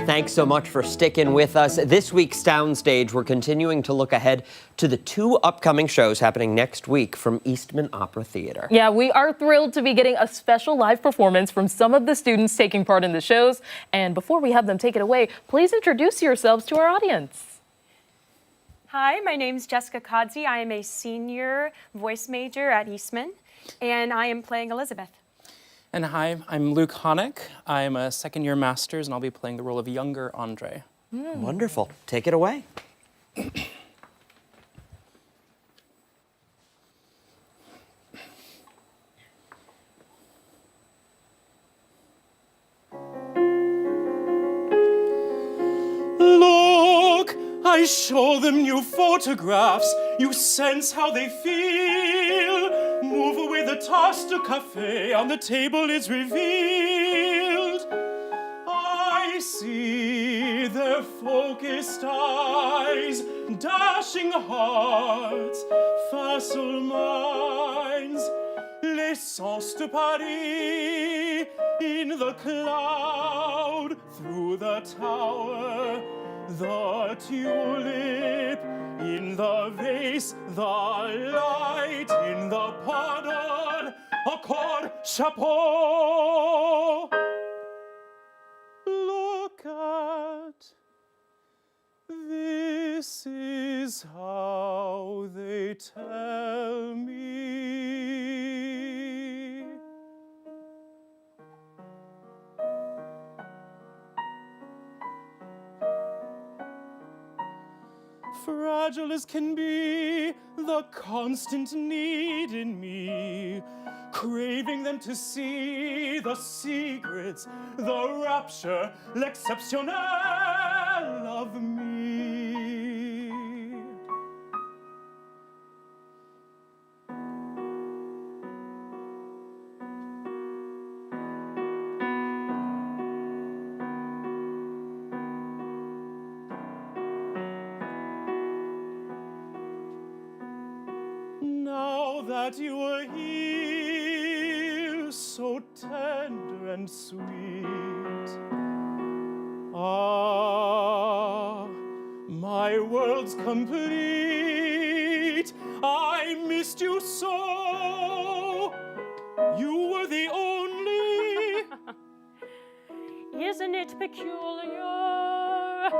Thanks so much for sticking with us. This week's Downstage, we're continuing to look ahead to the 2 upcoming shows happening next week from Eastman Opera Theater. Yeah, we are thrilled to be getting a special live performance from some of the students taking part in the shows. And before we have them take it away, please introduce yourselves to our audience. Hi, my name is Jessica Codsey. I am a senior voice major at Eastman, and I am playing Elizabeth. And hi, I'm Luke Honick. I'm a second-year master's, and I'll be playing the role of younger Andre. Wonderful. Take it away. Look, I show them new photographs. You sense how they feel. Move with a toast to cafe, on the table is revealed. I see their focused eyes, dashing hearts, facile minds. L'essence de Paris in the cloud, through the tower, the tulip in the vase, the light in the pardon, accord, chapeau. Look at, this is how they tell me. fragile as can be, the constant need in me, craving them to see the secrets, the rapture, l'exceptionnel of me. Now that you are here, so tender and sweet, ah, my world's complete. I missed you so. You were the only. Isn't it peculiar?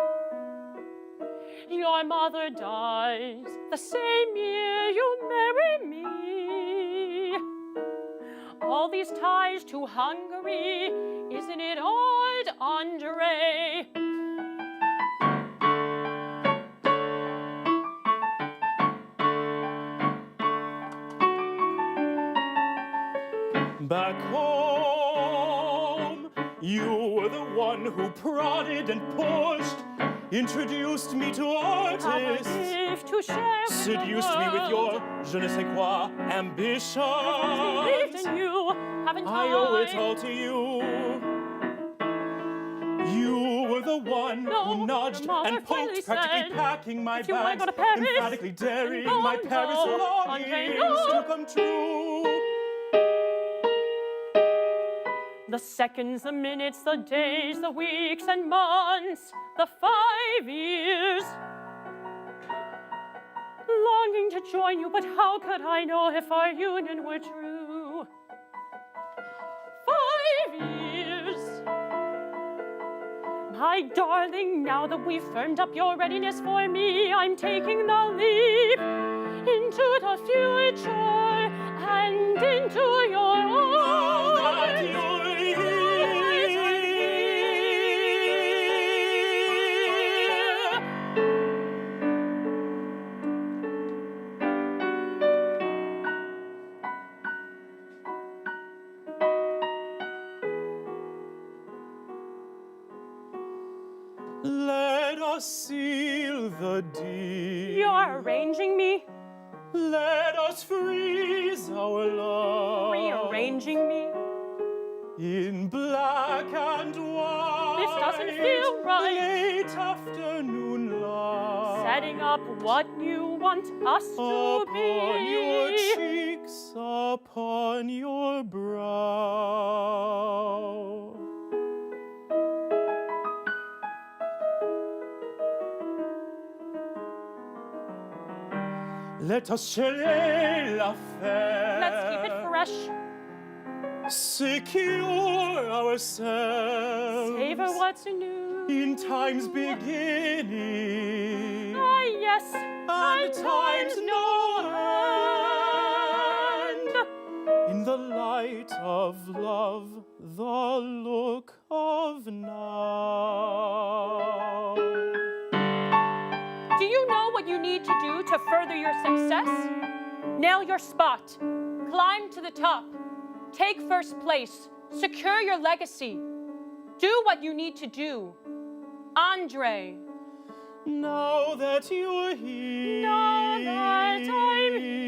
Your mother dies the same year you marry me. All these ties to Hungary, isn't it odd, Andre? Back home, you were the one who prodded and pushed, introduced me to artists, to share seduced me with your je ne sais quoi ambition. Believed in you, haven't I owe it all to you. You were the one who nudged and poked, practically packing my bags, emphatically daring my Paris longings to come true. The seconds, the minutes, the days, the weeks and months, the 5 years. Longing to join you, but how could I know if our union were true? 5 years. My darling, now that we've firmed up your readiness for me, I'm taking the leap into the future and into your arms. Let us seal the deal. You're arranging me? Let us freeze our love. Rearranging me? In black and white. This doesn't feel right. Late afternoon light. Setting up what you want us to be. Upon your cheeks, upon your brow. Let us chaler l'affaire. Let's keep it fresh. Secure ourselves. Savor what's new. In time's beginning. Ah, yes. And time's no end. In the light of love, the look of now. Do you know what you need to do to further your success? Nail your spot. Climb to the top. Take first place. Secure your legacy. Do what you need to do. Andre. Now that you're here. Now that I'm here.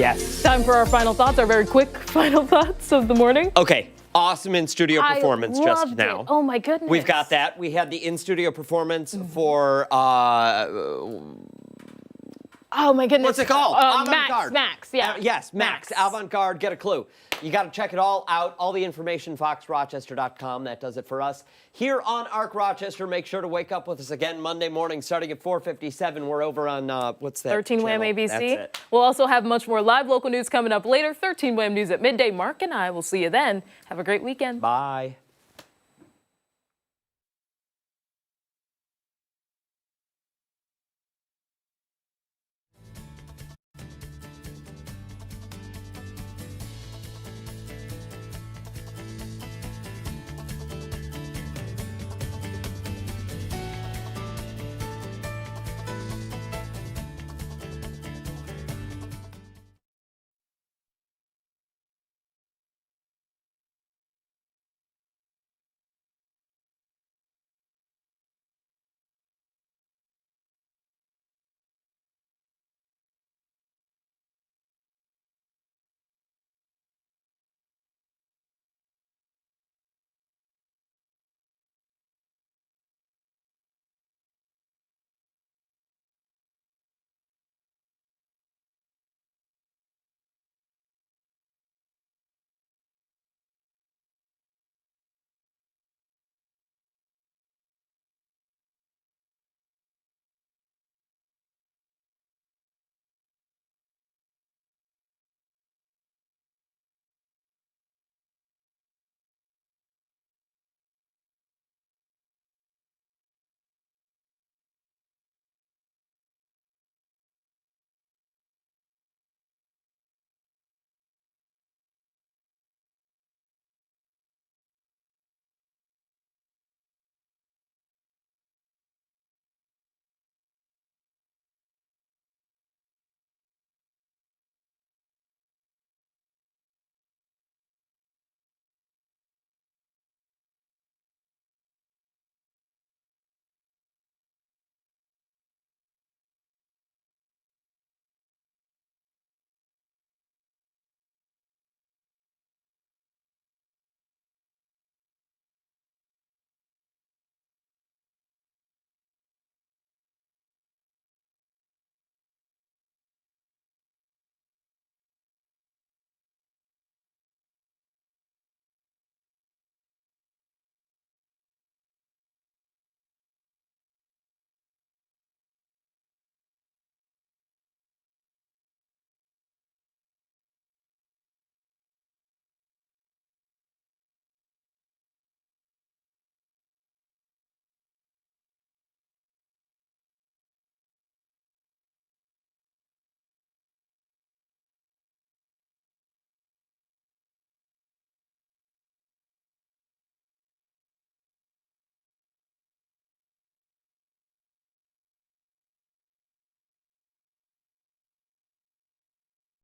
Yes. Time for our final thoughts, our very quick final thoughts of the morning. Okay. Awesome in-studio performance I just loved now. It. Oh my goodness. We've got that. We had the in-studio performance for oh my goodness. what's it called? Avant-garde. Max, yeah. Yes, Max. Avant-garde. Get a clue. You got to check it all out. All the information, foxrochester.com. That does it for us. Here on Arc Rochester, make sure to wake up with us again Monday morning starting at 4:57. We're over on, what's that 13 Wham channel? ABC. That's it. We'll also have much more live local news coming up later. 13 Wham News at midday. Mark and I will see you then. Have a great weekend. Bye.